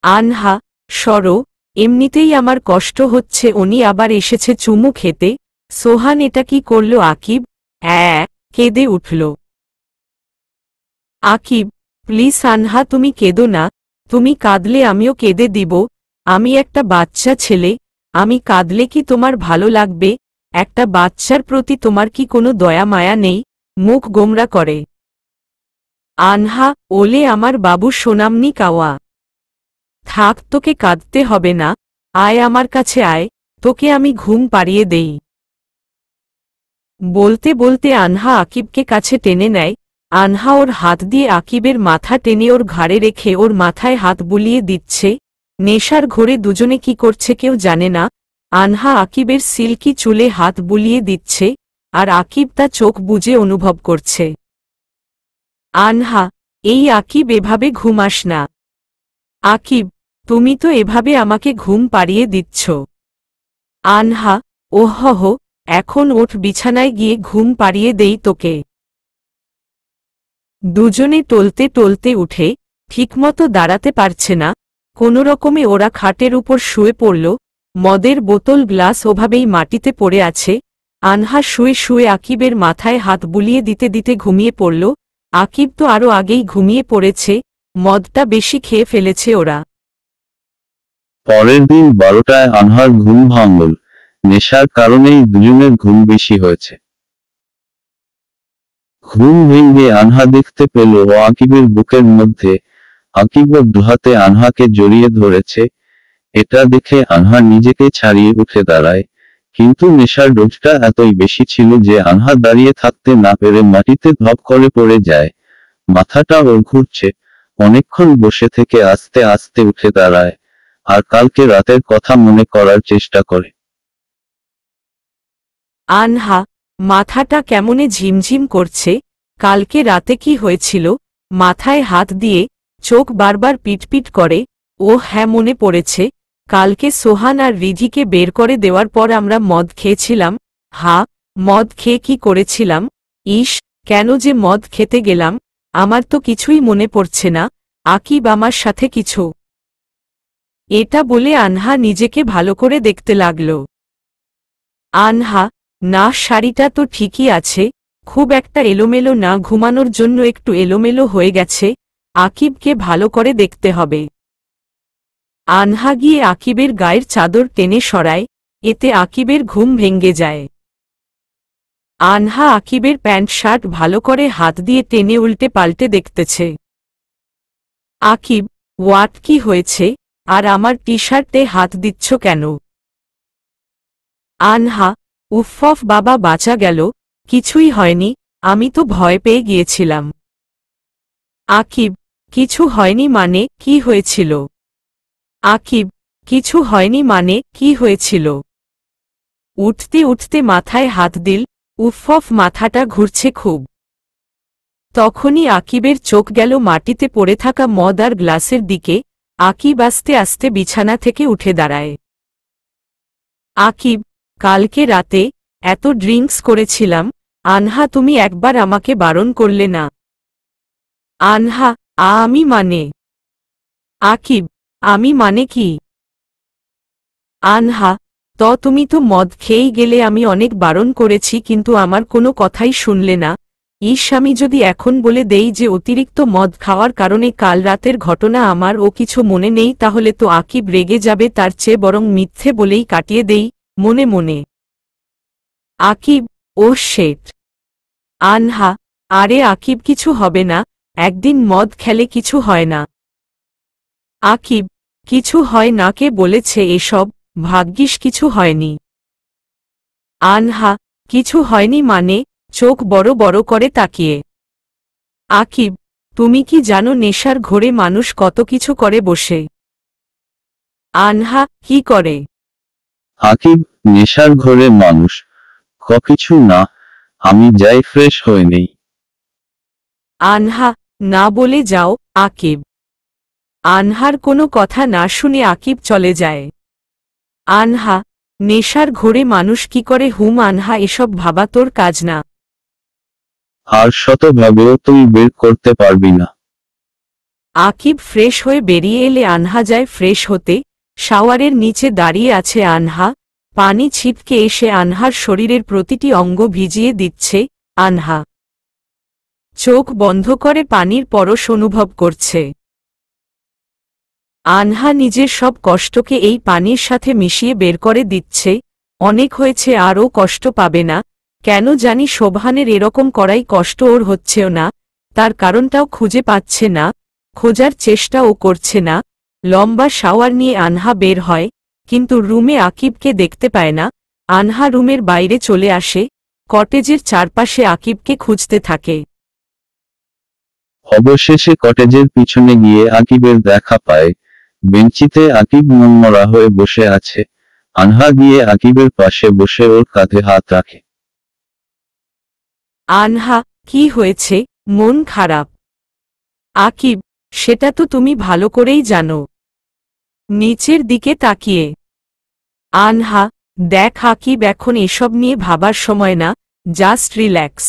আনহা, সরো, এমনিতেই আমার কষ্ট হচ্ছে, উনি আবার এসেছে চুমু খেতে। সোহান এটা কি করল? আকিব কেঁদে উঠল। আকিব, প্লিজ আনহা তুমি কেঁদো না, তুমি কাঁদলে আমিও কেঁদে দিব। আমি একটা বাচ্চা ছেলে, আমি কাঁদলে কি তোমার ভালো লাগবে? একটা বাচ্চার প্রতি তোমার কি কোনো দয়া মায়া নেই? মুখ গোমরা করে। আনহা, ওলে আমার বাবু সোনামনি কাওয়া। থাক, তোকে কাঁদতে হবে না, আয় আমার কাছে আয়, তোকে আমি ঘুম পাড়িয়ে দেই। বলতে বলতে আনহা আকিবকে কাছে টেনে নেয়। আনহা ওর হাত দিয়ে আকিবের মাথা টেনে ওর ঘাড়ে রেখে ওর মাথায় হাত বুলিয়ে দিচ্ছে। নেশার ঘোরে দুজনে কি করছে কেউ জানে না। আনহা আকিবের সিল্কি চুলে হাত বুলিয়ে দিচ্ছে, আর আকিব তা চোখ বুজে অনুভব করছে। আনহা, এই আকিব এভাবে ঘুমাস না। আকিব, তুমি তো এভাবে আমাকে ঘুম পাড়িয়ে দিচ্ছ। আনহা, ওহহ, এখন ওঠ, বিছানায় গিয়ে ঘুম পাড়িয়ে দেই তোকে। দুজনে টলতে টলতে উঠে, ঠিকমতো দাঁড়াতে পারছে না, কোনোরকমে ওরা খাটের উপর শুয়ে পড়ল। মদের বোতল গ্লাস ওভাবেই মাটিতে পড়ে আছে। আনহা শুয়ে শুয়ে আকিবের মাথায় হাত বুলিয়ে দিতে দিতে ঘুমিয়ে পড়ল। আকিব তো আরও আগেই ঘুমিয়ে পড়েছে, মদটা বেশি খেয়ে ফেলেছে ওরা। পরের দিন 12টায় আনহার ঘুম ভাঙল। নেশার কারণেই দুজনের ঘুম বেশি হয়েছে। ঘুম ভেঙে আনহা দেখতে পেল ও আকিবের বুকের মধ্যে। আকিব ওর দুহাতে আনহাকে জড়িয়ে ধরেছে। এটা দেখে আনহা নিজেকে ছাড়িয়ে উঠে দাঁড়ায়, কিন্তু নেশার ডোজটা এতই বেশি ছিল যে আনহা দাঁড়িয়ে থাকতে না পেরে মাটিতে ধপ করে পড়ে যায়। মাথাটা ওর ঘুরছে। অনেকক্ষণ বসে থেকে আস্তে আস্তে উঠে দাঁড়ায়, আর কালকে রাতের কথা মনে করার চেষ্টা করে। আনহা, মাথাটা কেমনে ঝিমঝিম করছে, কালকে রাতে কি হয়েছিল? মাথায় হাত দিয়ে চোখ বারবার পিটপিট করে। ও হ্যাঁ, মনে পড়েছে, কালকে সোহান আর রিধিকে বের করে দেওয়ার পর আমরা মদ খেয়েছিলাম। মদ খেয়ে কি করেছিলাম? ইস, কেন যে মদ খেতে গেলাম, আমার তো কিছুই মনে পড়ছে না। আকিব আমার সাথে কিছু। এটা বলে আনহা নিজেকে ভালো করে দেখতে লাগল। আনহা, না, শাড়িটা তো ঠিকই আছে, খুব একটা এলোমেলো না, ঘুমানোর জন্য একটু এলোমেলো হয়ে গেছে। আকিবকে ভালো করে দেখতে হবে। আনহা গিয়ে আকিবের গায়ের চাদর টেনে সরায়, এতে আকিবের ঘুম ভেঙ্গে যায়। আনহা আকিবের প্যান্ট শার্ট ভালো করে হাত দিয়ে টেনে উল্টে পাল্টে দেখতেছে। আকিব, হোয়াট, কি হয়েছে? আর আমার টি শার্টে হাত দিচ্ছ কেন? আনহা, উফফ বাবা, বাঁচা গেল, কিছুই হয়নি, আমি তো ভয় পেয়ে গিয়েছিলাম। আকিব, কিছু হয়নি মানে কি হয়েছিল? আকিব, কিছু হয়নি মানে কি হয়েছিল? উঠতে উঠতে মাথায় হাত দিল। উফফ, মাথাটা ঘুরছে খুব। তখনই আকিবের চোখ গেল মাটিতে পড়ে থাকা মদ আর গ্লাসের দিকে। আকিব আস্তে আস্তে বিছানা থেকে উঠে দাঁড়ায়। আকিব, কালকে রাতে এত ড্রিঙ্কস করেছিলাম, আনহা তুমি একবার আমাকে বারণ করলে না। আনহা, আমি মানে? আকিব, আমি মানে কি? আনহা, তুমি তো মদ খেয়েই গেলে, আমি অনেক বারণ করেছি কিন্তু আমার কোনো কথাই শুনলে না। ইস, আমি যদি এখন বলে দেই যে অতিরিক্ত মদ খাওয়ার কারণে কাল রাতের ঘটনা আমার ও কিছু মনে নেই, তাহলে তো আকিব রেগে যাবে, তার চেয়ে বরং মিথ্যে বলেই কাটিয়ে দেই মনে মনে। আকিব, ও শেট। আনহা, আরে আকিব, কিছু হবে না, একদিন মদ খেলে কিছু হয় না। আকিব, কিছু হয় না কে বলেছে এসব, ভাগ্যিস কিছু হয়নি। আনহা, কিছু হয়নি মানে? চোখ বড় বড় করে তাকিয়ে। আকিব, তুমি কি জানো নেশার ঘোরে মানুষ কত কিছু করে বসে? আনহা, কি করে? আকিব, নেশার ঘোরে মানুষ কিছু না, আমি যাই ফ্রেশ হয়ে নেই। আনহা, না বলে যাও। আকিব। আনহার কোনো কথা না শুনে আকিব চলে যায়। আনহা, নেশার ঘোরে মানুষ কি করে? আনহা, এসব ভাবা তোর কাজ না। আর শতভাবেও তুই বের করতে পারবি না। আকিব ফ্রেশ হয়ে বেরিয়ে এলে আনহা যায় ফ্রেশ হতে। শাওয়ারের নিচে দাঁড়িয়ে আছে আনহা, পানি ছিটকে এসে আনহার শরীরের প্রতিটি অঙ্গ ভিজিয়ে দিচ্ছে। আনহা চোখ বন্ধ করে পানির পরশ অনুভব করছে। আনহা নিজের সব কষ্টকে এই পানির সাথে মিশিয়ে বের করে দিচ্ছে। অনেক হয়েছে, আরও কষ্ট পাবে না। কেন জানি শোভানের এরকম করাই কষ্ট ওর হচ্ছেও না, তার কারণটাও খুঁজে পাচ্ছে না, খোঁজার চেষ্টাও করছে না। লম্বা শাওয়ার নিয়ে আনহা বের হয়, কিন্তু রুমে আকিবকে দেখতে পায় না। আনহা রুমের বাইরে চলে আসে, কটেজের চারপাশে আকিবকে খুঁজতে থাকে। অবশেষে কটেজের পিছনে গিয়ে আকিবের দেখা পায়। বেঞ্চিতে আকিব মনমরা হয়ে বসে আছে। আনহা গিয়ে আকিবের পাশে বসে ওর কাঁধে হাত রাখে। আনহা, কি হয়েছে? মন খারাপ? আকিব, সেটা তো তুমি ভালো করেই জানো। নিচের দিকে তাকিয়ে। আনহা, দেখ আকিব, এখন এসব নিয়ে ভাবার সময় না, জাস্ট রিল্যাক্স।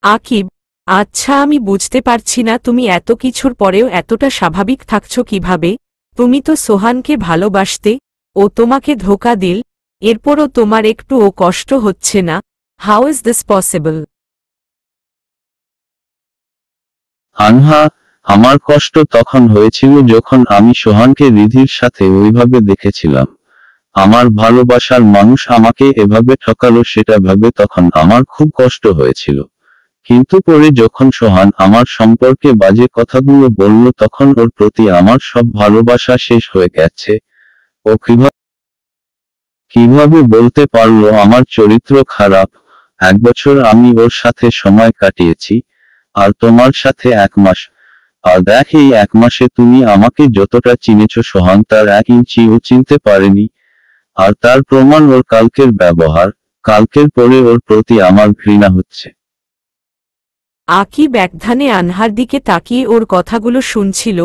আকিব, আচ্ছা, আমি বুঝতে পারছি না তুমি এত কিছুর পরেও এতটা স্বাভাবিক থাকছো কিভাবে? তুমি তো সোহানকে ভালোবাসতে, ও তোমাকে ধোঁকা দিল, এরপরও তোমার একটুও কষ্ট হচ্ছে না। How is this possible? আনহা, আমার কষ্ট তখন হয়েছিল যখন আমি সোহানকে রিধির সাথে ওইভাবে দেখেছিলাম। আমার ভালোবাসার মানুষ আমাকে এভাবে ঠকালো, সেটা ভাবে তখন আমার খুব কষ্ট হয়েছিল। কিন্তু পরে যখন সোহান আমার সম্পর্কে বাজে কথাগুলো বলল, তখন ওর প্রতি আমার সব ভালোবাসা শেষ হয়ে গেছে। ও কিভাবে বলতে পারলো আমার চরিত্র খারাপ? 1 বছর আমি ওর সাথে সময় কাটিয়েছি, আর তোমার সাথে 1 মাস। আর দেখ, এই 1 মাসে তুমি আমাকে যতটা চিনেছ, সোহান তার 1 ইঞ্চিও চিনতে পারেনি। আর তার প্রমাণ ওর কালকের ব্যবহার। কালকের পরে ওর প্রতি আমার ঘৃণা হচ্ছে। আকিব একধানে আনহার দিকে তাকিয়ে ওর কথাগুলো শুনছিল।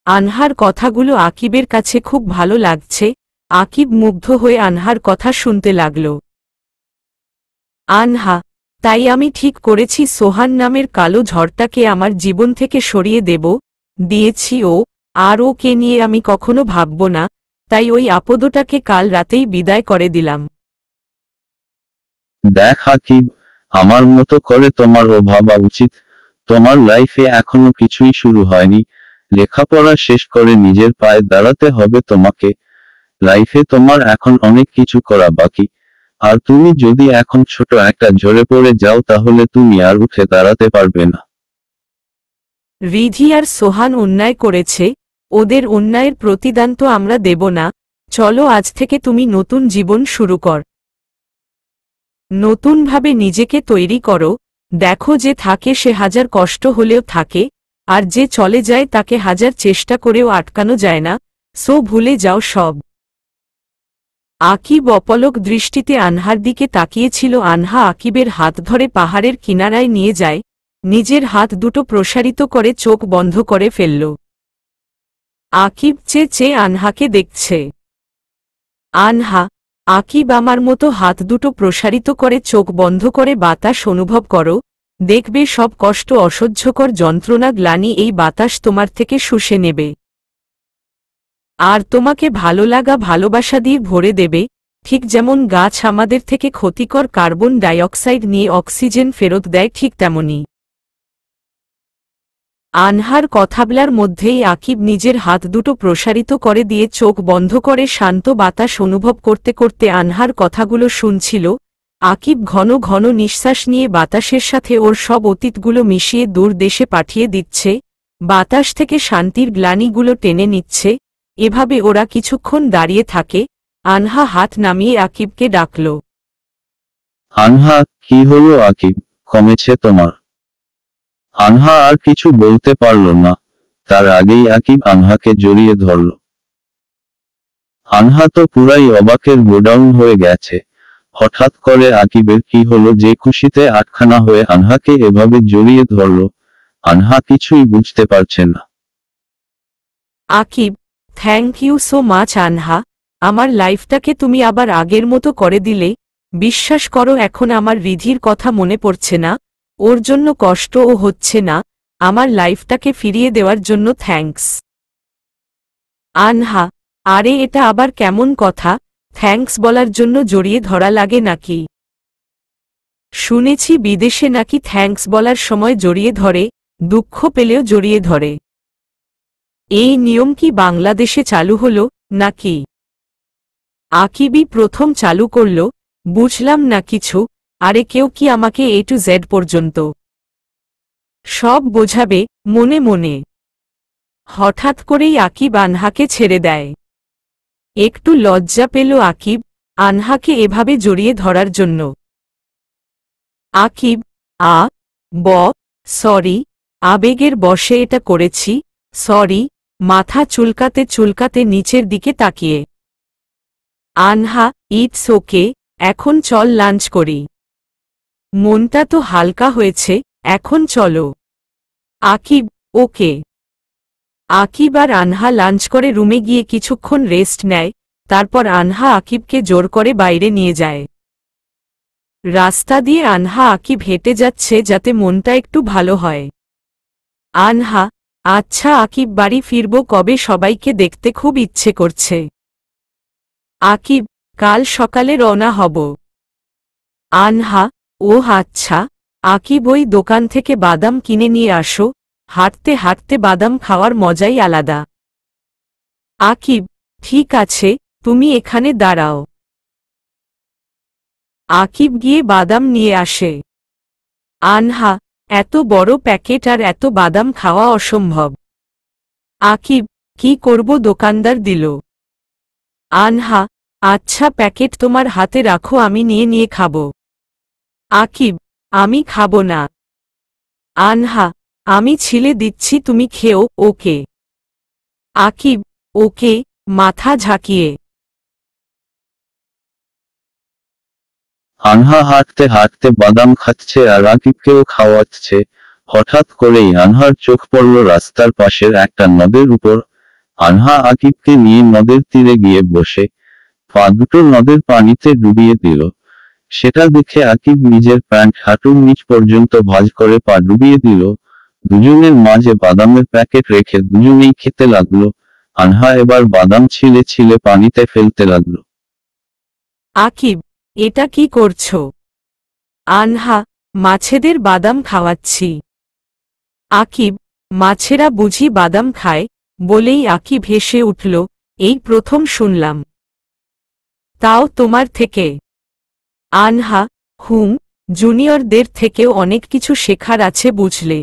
আনহার কথাগুলো আকিবের কাছে খুব ভালো লাগছে। আকিব মুগ্ধ হয়ে আনহার কথা শুনতে লাগল। আনহা, তাই আমি ঠিক করেছি সোহান নামের কালো ঝড়টাকে আমার জীবন থেকে সরিয়ে দিয়েছি আর ওকে নিয়ে আমি কখনো ভাবব না, তাই ওই আপদটাকে কাল রাতেই বিদায় করে দিলাম। দেখ আকিব, আমার মতো করে তোমারও ভাবা উচিত। তোমার লাইফে এখনো কিছুই শুরু হয়নি। লেখাপড়া শেষ করে নিজের পায়ে দাঁড়াতে হবে তোমাকে। লাইফে তোমার এখন অনেক কিছু করা বাকি। আর তুমি যদি এখন ছোট একটা ঝরে পড়ে যাও, তাহলে তুমি আর উঠে দাঁড়াতে পারবে না। রিধি আর সোহান অন্যায় করেছে, ওদের অন্যায়ের প্রতিদান তো আমরা দেব না। চলো, আজ থেকে তুমি নতুন জীবন শুরু কর। নতুনভাবে নিজেকে তৈরি করো। দেখো, যে থাকে সে হাজার কষ্ট হলেও থাকে, আর যে চলে যায় তাকে হাজার চেষ্টা করেও আটকানো যায় না। সো ভুলে যাও সব। আকিব অপলক দৃষ্টিতে আনহার দিকে তাকিয়েছিল। আনহা আকিবের হাত ধরে পাহাড়ের কিনারায় নিয়ে যায়, নিজের হাত দুটো প্রসারিত করে চোখ বন্ধ করে ফেলল। আকিব চেয়ে আনহাকে দেখছে। আনহা, আকিব, আমার মতো হাত দুটো প্রসারিত করে চোখ বন্ধ করে বাতাস অনুভব করো। দেখবে সব কষ্ট, অসহ্যকর যন্ত্রণা, গ্লানি এই বাতাস তোমার থেকে শুষে নেবে। আর তোমাকে ভালো লাগা, ভালোবাসা দিয়ে ভরে দেবে, ঠিক যেমন গাছ আমাদের থেকে ক্ষতিকর কার্বন ডাইঅক্সাইড নিয়ে অক্সিজেন ফেরত দেয়, ঠিক তেমনি। আনহার কথাবলার মধ্যেই আকিব নিজের হাত দুটো প্রসারিত করে দিয়ে চোখ বন্ধ করে শান্ত বাতাস অনুভব করতে করতে আনহার কথাগুলো শুনছিল। আকিব ঘন ঘন নিঃশ্বাস নিয়ে বাতাসের সাথে ওর সব অতীতগুলো মিশিয়ে দূর দেশে পাঠিয়ে দিচ্ছে, বাতাস থেকে শান্তির গ্লানিগুলো টেনে নিচ্ছে। এভাবে ওরা কিছুক্ষণ দাঁড়িয়ে থাকে। আনহা হাত নামিয়ে আকিবকে ডাকল। আনহা, কি হলো আকিব, কমেছে তোমার? আনহা আর কিছু বলতে পারল না, তার আগেই আকিব আনহাকে জড়িয়ে ধরল। আনহা তো পুরাই অবাকের গোডাউন হয়ে গেছে। হঠাৎ করে আকিবের কি হলো যে খুশিতে আটখানা হয়ে আনহাকে এভাবে জড়িয়ে ধরল, আনহা কিছুই বুঝতে পারছে না। Aqib, thank you so much Anha, আমার লাইফটাকে তুমি আবার আগের মতো করে দিলে। বিশ্বাস করো, এখন আমার রিধির কথা মনে পড়ছে না, ওর জন্য কষ্টও হচ্ছে না। আমার লাইফটাকে ফিরিয়ে দেওয়ার জন্য থ্যাঙ্কস। আনহা, আরে এটা আবার কেমন কথা, থ্যাঙ্কস বলার জন্য জড়িয়ে ধরা লাগে নাকি? শুনেছি বিদেশে নাকি থ্যাঙ্কস বলার সময় জড়িয়ে ধরে, দুঃখ পেলেও জড়িয়ে ধরে। এই নিয়ম কি বাংলাদেশে চালু হলো নাকি? আকিবই প্রথম চালু করল। বুঝলাম না কিছু। আরে কেউ কি আমাকে এ টু জেড পর্যন্ত সব বোঝাবে মনে মনে? হঠাৎ করেই আকিব আনহাকে ছেড়ে দেয়। একটু লজ্জা পেল আকিব আনহাকে এভাবে জড়িয়ে ধরার জন্য। আকিব, সরি, আবেগের বশে এটা করেছি, সরি, মাথা চুলকাতে চুলকাতে নিচের দিকে তাকিয়ে। আনহা, ইটস ওকে, এখন চল লাঞ্চ করি। মনটা তো হালকা হয়েছে, এখন চলো। আকিব, ওকে। আকিব আর আনহা লাঞ্চ করে রুমে গিয়ে কিছুক্ষণ রেস্ট নেয়। তারপর আনহা আকিবকে জোর করে বাইরে নিয়ে যায়। রাস্তা দিয়ে আনহা আকিব হেঁটে যাচ্ছে যাতে মনটা একটু ভালো হয়। আনহা, আচ্ছা আকিব, বাড়ি ফিরব কবে? সবাইকে দেখতে খুব ইচ্ছে করছে। আকিব, কাল সকালে রওনা হব। আনহা, ও আচ্ছা। আকিব, ওই দোকান থেকে বাদাম কিনে নিয়ে আসো, হাঁটতে হাঁটতে বাদাম খাওয়ার মজাই আলাদা। আকিব, ঠিক আছে, তুমি এখানে দাঁড়াও। আকিব গিয়ে বাদাম নিয়ে আসে। আনহা, এত বড় প্যাকেট আর এত বাদাম খাওয়া অসম্ভব। আকিব, কি করব, দোকানদার দিল। আনহা, আচ্ছা প্যাকেট তোমার হাতে রাখো, আমি নিয়ে নিয়ে খাব। আকিব, আমি খাব না। আনহা, আমি ছিলে দিচ্ছি, তুমি খেও, ওকে? আকিব, ওকে, মাথা ঝাঁকিয়ে। আনহা হাঁটতে হাঁটতে বাদাম খাচ্ছে আর আকিবকেও খাওয়াচ্ছে। হঠাৎ করেই আনহার চোখ পড়ল রাস্তার পাশের একটা নদের উপর। আনহা আকিবকে নিয়ে নদের তীরে গিয়ে বসে পা দুটো নদের পানিতে ডুবিয়ে দিল। সেটা দেখে আকিব নিজের প্যান্ট হাঁটুর নিচ পর্যন্ত ভাঁজ করে পা ডুবিয়ে দিল। দুজনের মাঝে বাদামের প্যাকেট রেখে দুজনেই খেতে লাগলো। আনহা এবার বাদাম ছিলে ছিলে পানিতে ফেলতে লাগলো। আকিব, এটা কি করছো? আনহা, মাছেদের বাদাম খাওয়াচ্ছি। আকিব, মাছেরা বুঝি বাদাম খায়? বলেই আকিব হেসে উঠল, এই প্রথম শুনলাম। তাও তোমার থেকে? আনহা, জুনিয়রদের থেকেও অনেক কিছু শেখার আছে বুঝলে।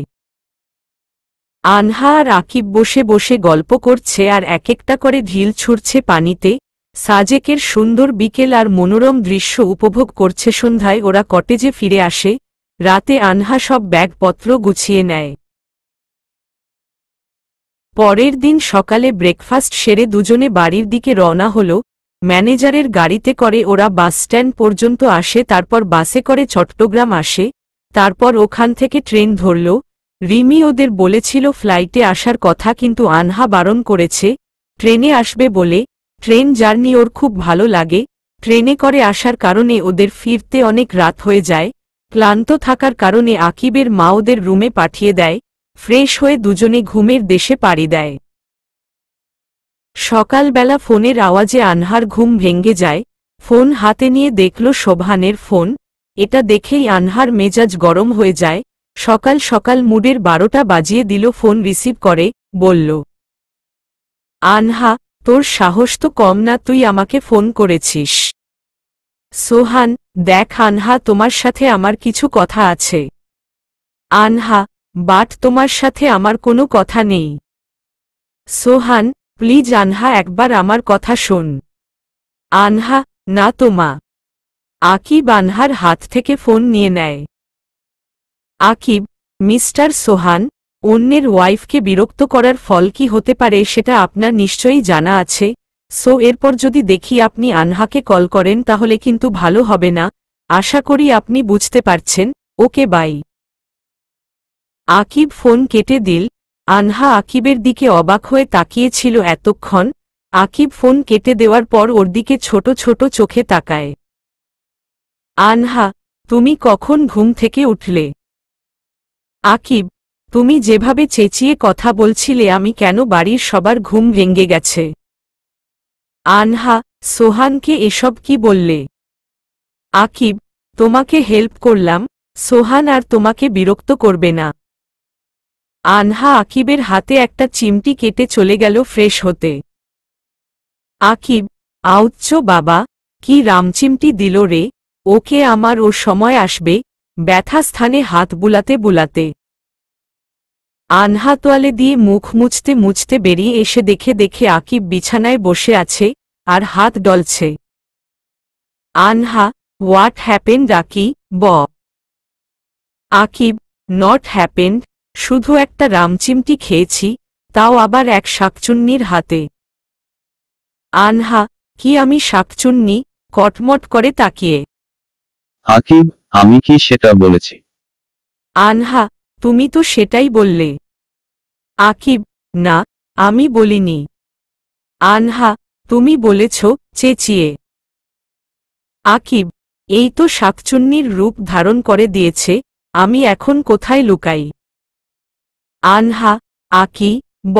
আনহা আর আকিব বসে বসে গল্প করছে আর এক একটা করে ঢিল ছুঁড়ছে পানিতে। সাজেকের সুন্দর বিকেল আর মনোরম দৃশ্য উপভোগ করছে। সন্ধ্যায় ওরা কটেজে ফিরে আসে। রাতে আনহা সব ব্যাগপত্র গুছিয়ে নেয়। পরের দিন সকালে ব্রেকফাস্ট সেরে দুজনে বাড়ির দিকে রওনা হল। ম্যানেজারের গাড়িতে করে ওরা বাসস্ট্যান্ড পর্যন্ত আসে, তারপর বাসে করে চট্টগ্রাম আসে। তারপর ওখান থেকে ট্রেন ধরল। রিমি ওদের বলেছিল ফ্লাইটে আসার কথা, কিন্তু আনহা বারণ করেছে ট্রেনে আসবে বলে। ট্রেন জার্নি ওর খুব ভালো লাগে। ট্রেনে করে আসার কারণে ওদের ফিরতে অনেক রাত হয়ে যায়। ক্লান্ত থাকার কারণে আকিবের মা ওদের রুমে পাঠিয়ে দেয়। ফ্রেশ হয়ে দুজনে ঘুমের দেশে পাড়ি দেয়। সকালবেলা ফোনের আওয়াজে আনহার ঘুম ভেঙে যায়। ফোন হাতে নিয়ে দেখল শোভানের ফোন। এটা দেখেই আনহার মেজাজ গরম হয়ে যায়। সকাল সকাল মুডের 12টা বাজিয়ে দিল। ফোন রিসিভ করে বলল, আনহা, তোর সাহস তো কম না, তুই আমাকে ফোন করেছিস? সোহান, দেখ আনহা, তোমার সাথে আমার কিছু কথা আছে। আনহা, বাট তোমার সাথে আমার কোনো কথা নেই। সোহান, প্লিজ আনহা, একবার আমার কথা শোন। আনহা, না তো মা। আকিব আনহার হাত থেকে ফোন নিয়ে নেয়। আকিব, মিস্টার সোহান, অন্যের ওয়াইফকে বিরক্ত করার ফল কি হতে পারে সেটা আপনার নিশ্চয়ই জানা আছে, সো এরপর যদি দেখি আপনি আনহাকে কল করেন তাহলে কিন্তু ভালো হবে না। আশা করি আপনি বুঝতে পারছেন। Okay bye. আকিব ফোন কেটে দিল। আনহা আকিবের দিকে অবাক হয়ে তাকিয়েছিল এতক্ষণ। আকিব ফোন কেটে দেওয়ার পর ওর দিকে ছোট ছোট চোখে তাকায়। আনহা, তুমি কখন ঘুম থেকে উঠলে? আকিব, তুমি যেভাবে চেঁচিয়ে কথা বলছিলে আমি কেন বাড়ির সবার ঘুম ভেঙে গেছে। আনহা, সোহানকে এসব কি বললে? আকিব, তোমাকে হেল্প করলাম, সোহান আর তোমাকে বিরক্ত করবে না। আনহা আকিবের হাতে একটা চিমটি কেটে চলে গেল ফ্রেশ হতে। আকিব, আউচ্চ বাবা, কি রামচিমটি দিল রে, ওকে আমার ও সময় আসবে। ব্যথা স্থানে হাত বুলাতে বুলাতে আনহা তোয়ালে দিয়ে মুখ মুছতে মুছতে বেরিয়ে এসে দেখে আকিব বিছানায় বসে আছে আর হাত ডলছে। আনহা, হোয়াট হ্যাপেন্ড আকি, ব। আকিব, নট হ্যাপেন্ড, শুধু একটা রামচিমটি খেয়েছি, তাও আবার এক শাকচুন্নির হাতে। আনহা, কি আমি শাকচুন্নি? কটমট করে তাকিয়ে। আকিব, আমি কি সেটা বলেছি? আনহা, তুমি তো সেটাই বললে। আকিব, না, আমি বলিনি। আনহা, তুমি বলেছ, চেঁচিয়ে। আকিব, এই তো শাকচুন্নির রূপ ধারণ করে দিয়েছে, আমি এখন কোথায় লুকাই? আনহা, আকি, ব।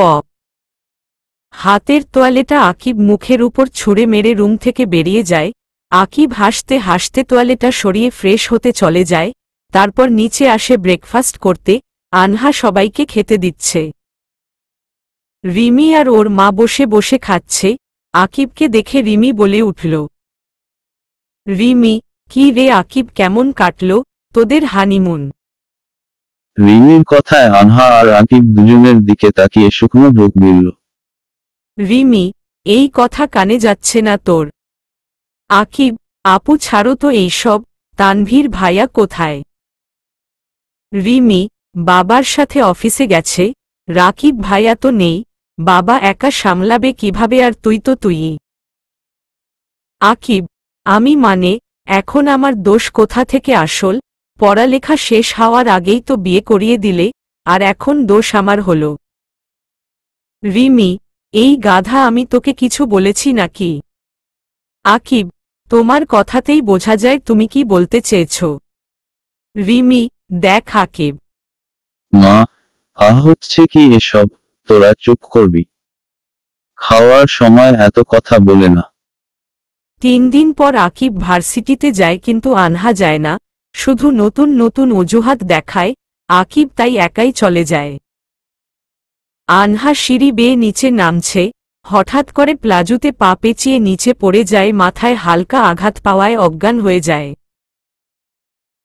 হাতের তোয়ালেটা আকিব মুখের উপর ছুঁড়ে মেরে রুম থেকে বেরিয়ে যায়। আকিব হাসতে হাসতে তোয়ালেটা সরিয়ে ফ্রেশ হতে চলে যায়। তারপর নিচে আসে ব্রেকফাস্ট করতে। আনহা সবাইকে খেতে দিচ্ছে। রিমি আর ওর মা বসে বসে খাচ্ছে। আকিবকে দেখে রিমি বলে উঠল। রিমি, কি রে আকিব, কেমন কাটল তোদের হানিমুন? রিমির কথায় আনহা আর আকিব দুজনের দিকে তাকিয়ে শুকনো ঢোক গিলল। রিমি, এই কথা কানে যাচ্ছে না তোর? আকিব, আপু ছাড়ো তো এইসব, তানভীর ভাইয়া কোথায়? রিমি, বাবার সাথে অফিসে গেছে, রাকিব ভাইয়া তো নেই, বাবা একা সামলাবে কিভাবে, আর তুই তো তুইই। আকিব, আমি মানে, এখন আমার দোষ কোথা থেকে? আসল পড়ালেখা শেষ হওয়ার আগেই তো বিয়ে করিয়ে দিলে, আর এখন দোষ আমার হল। রিমি, এই গাধা, আমি তোকে কিছু বলেছি নাকি? আকিব, তোমার কথাতেই বোঝা যায় তুমি কি বলতে চেয়েছ। রিমি, দেখ আকিব। মা, হচ্ছে কি এসব? তোরা চুপ করবি। খাওয়ার সময় এত কথা বলে না। 3 দিন পর আকিব ভার্সিটিতে যায়, কিন্তু আনহা যায় না, শুধু নতুন নতুন অজুহাত দেখায়। আকিব তাই একাই চলে যায়। আনহা সিঁড়ি বেয়ে নিচে নামছে, হঠাৎ করে প্লাজুতে পা পেঁচিয়ে নিচে পড়ে যায়, মাথায় হালকা আঘাত পাওয়ায় অজ্ঞান হয়ে যায়।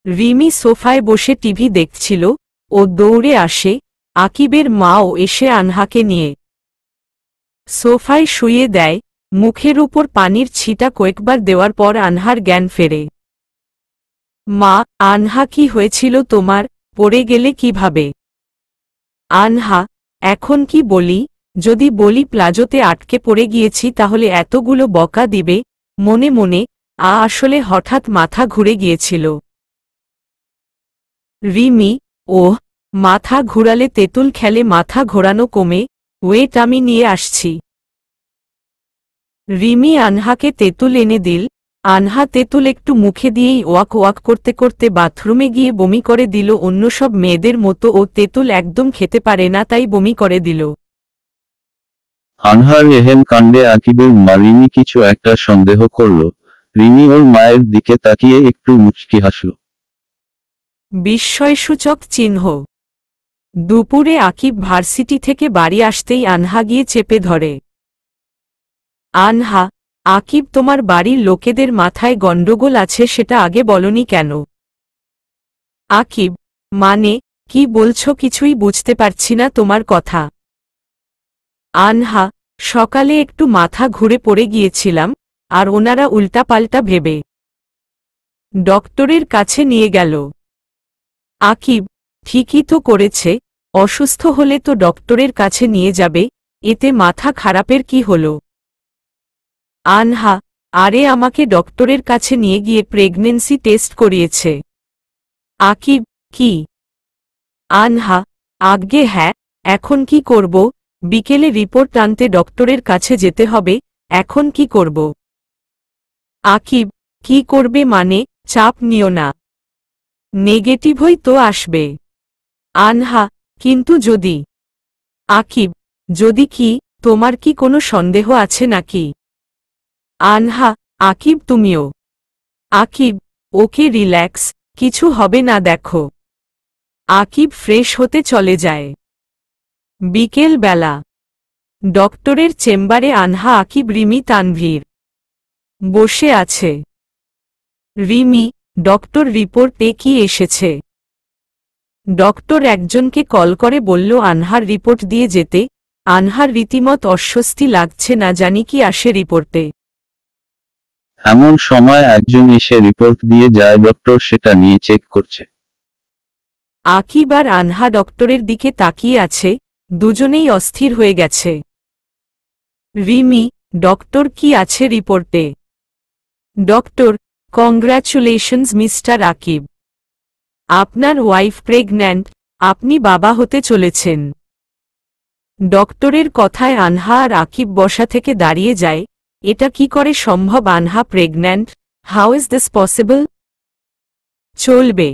রিমি সোফায় বসে টিভি দেখছিল। ও দৌড়ে আসে। আকিবের মাও এসে আনহাকে নিয়ে সোফায় শুইয়ে দেয়। মুখের উপর পানির ছিটা কয়েকবার দেওয়ার পর আনহার জ্ঞান ফেরে। মা, আনহা, কি হয়েছিল তোমার? পড়ে গেলে কিভাবে? আনহা, এখন কি বলি? যদি বলি প্লাজোতে আটকে পড়ে গিয়েছি তাহলে এতগুলো বকা দিবে। মনে মনে আসলে হঠাৎ মাথা ঘুরে গিয়েছিল। রিমি, ওহ, মাথা ঘুরালে তেঁতুল খেলে মাথা ঘোরানো কমে। ওয়েট, আমি নিয়ে আসছি। রিমি আনহাকে তেঁতুল এনে দিল। আনহা তেঁতুল একটু মুখে দিয়েই ওয়াক ওয়াক করতে করতে বাথরুমে গিয়ে বমি করে দিল। অন্য সব মেয়েদের মতো ও তেঁতুল একদম খেতে পারে না, তাই বমি করে দিল। আনহার এহেন কাণ্ডে আকিবের মা রিমি কিছু একটা সন্দেহ করল। রিমি ওর মায়ের দিকে তাকিয়ে একটু মুচকি হাসল। বিস্ময়সূচক চিহ্ন। দুপুরে আকিব ভার্সিটি থেকে বাড়ি আসতেই আনহা গিয়ে চেপে ধরে। আনহা, আকিব, তোমার বাড়ির লোকেদের মাথায় গন্ডগোল আছে, সেটা আগে বলনি কেন? আকিব, মানে কি বলছো? কিছুই বুঝতে পারছি না তোমার কথা। আনহা, সকালে একটু মাথা ঘুরে পড়ে গিয়েছিলাম, আর ওনারা উল্টাপাল্টা ভেবে ডক্টরের কাছে নিয়ে গেল। আকিব, ঠিকই তো করেছে, অসুস্থ হলে তো ডক্টরের কাছে নিয়ে যাবে, এতে মাথা খারাপের কি হলো? আনহা, আরে আমাকে ডক্টরের কাছে নিয়ে গিয়ে প্রেগন্যান্সি টেস্ট করিয়েছে। আকিব, কি? আনহা, আজ্ঞে হ্যাঁ। এখন কি করব? বিকেলে রিপোর্ট আনতে ডক্টরের কাছে যেতে হবে, এখন কি করব? আকিব, কি করবে মানে? চাপ নিও না, নেগেটিভই তো আসবে। আনহা, কিন্তু যদি? আকিব, যদি কি? তোমার কি কোনো সন্দেহ আছে নাকি? আনহা, আকিব তুমিও। আকিব, ওকে রিল্যাক্স, কিছু হবে না দেখো। আকিব ফ্রেশ হতে চলে যায়। বিকেল বেলা ডক্টরের চেম্বারে আনহা, আকিব, রিমি, তানভীর বসে আছে। রিমি, ডক্টর রিপোর্টে কি এসেছে? ডক্টর একজনকে কল করে বলল আনহার রিপোর্ট দিয়ে যেতে। আনহার রীতিমত অস্বস্তি লাগছে, না জানি কি আসে রিপোর্টে। এমন সময় একজন এসে রিপোর্ট দিয়ে যায়, ডক্টর সেটা নিয়ে চেক করছে। আকিব আর আনহা ডক্টরের দিকে তাকিয়ে আছে, দুজনেই অস্থির হয়ে গেছে। রিমি, ডক্টর, কি আছে রিপোর্টে? ডক্টর, কংগ্রাচুলেশনস মিস্টার আকিব, আপনার ওয়াইফ প্রেগন্যান্ট, আপনি বাবা হতে চলেছেন। ডক্টরের কথায় আনহা আর আকিব বসা থেকে দাঁড়িয়ে যায়। এটা কি করে সম্ভব? আনহা pregnant? How is this possible? চলবে।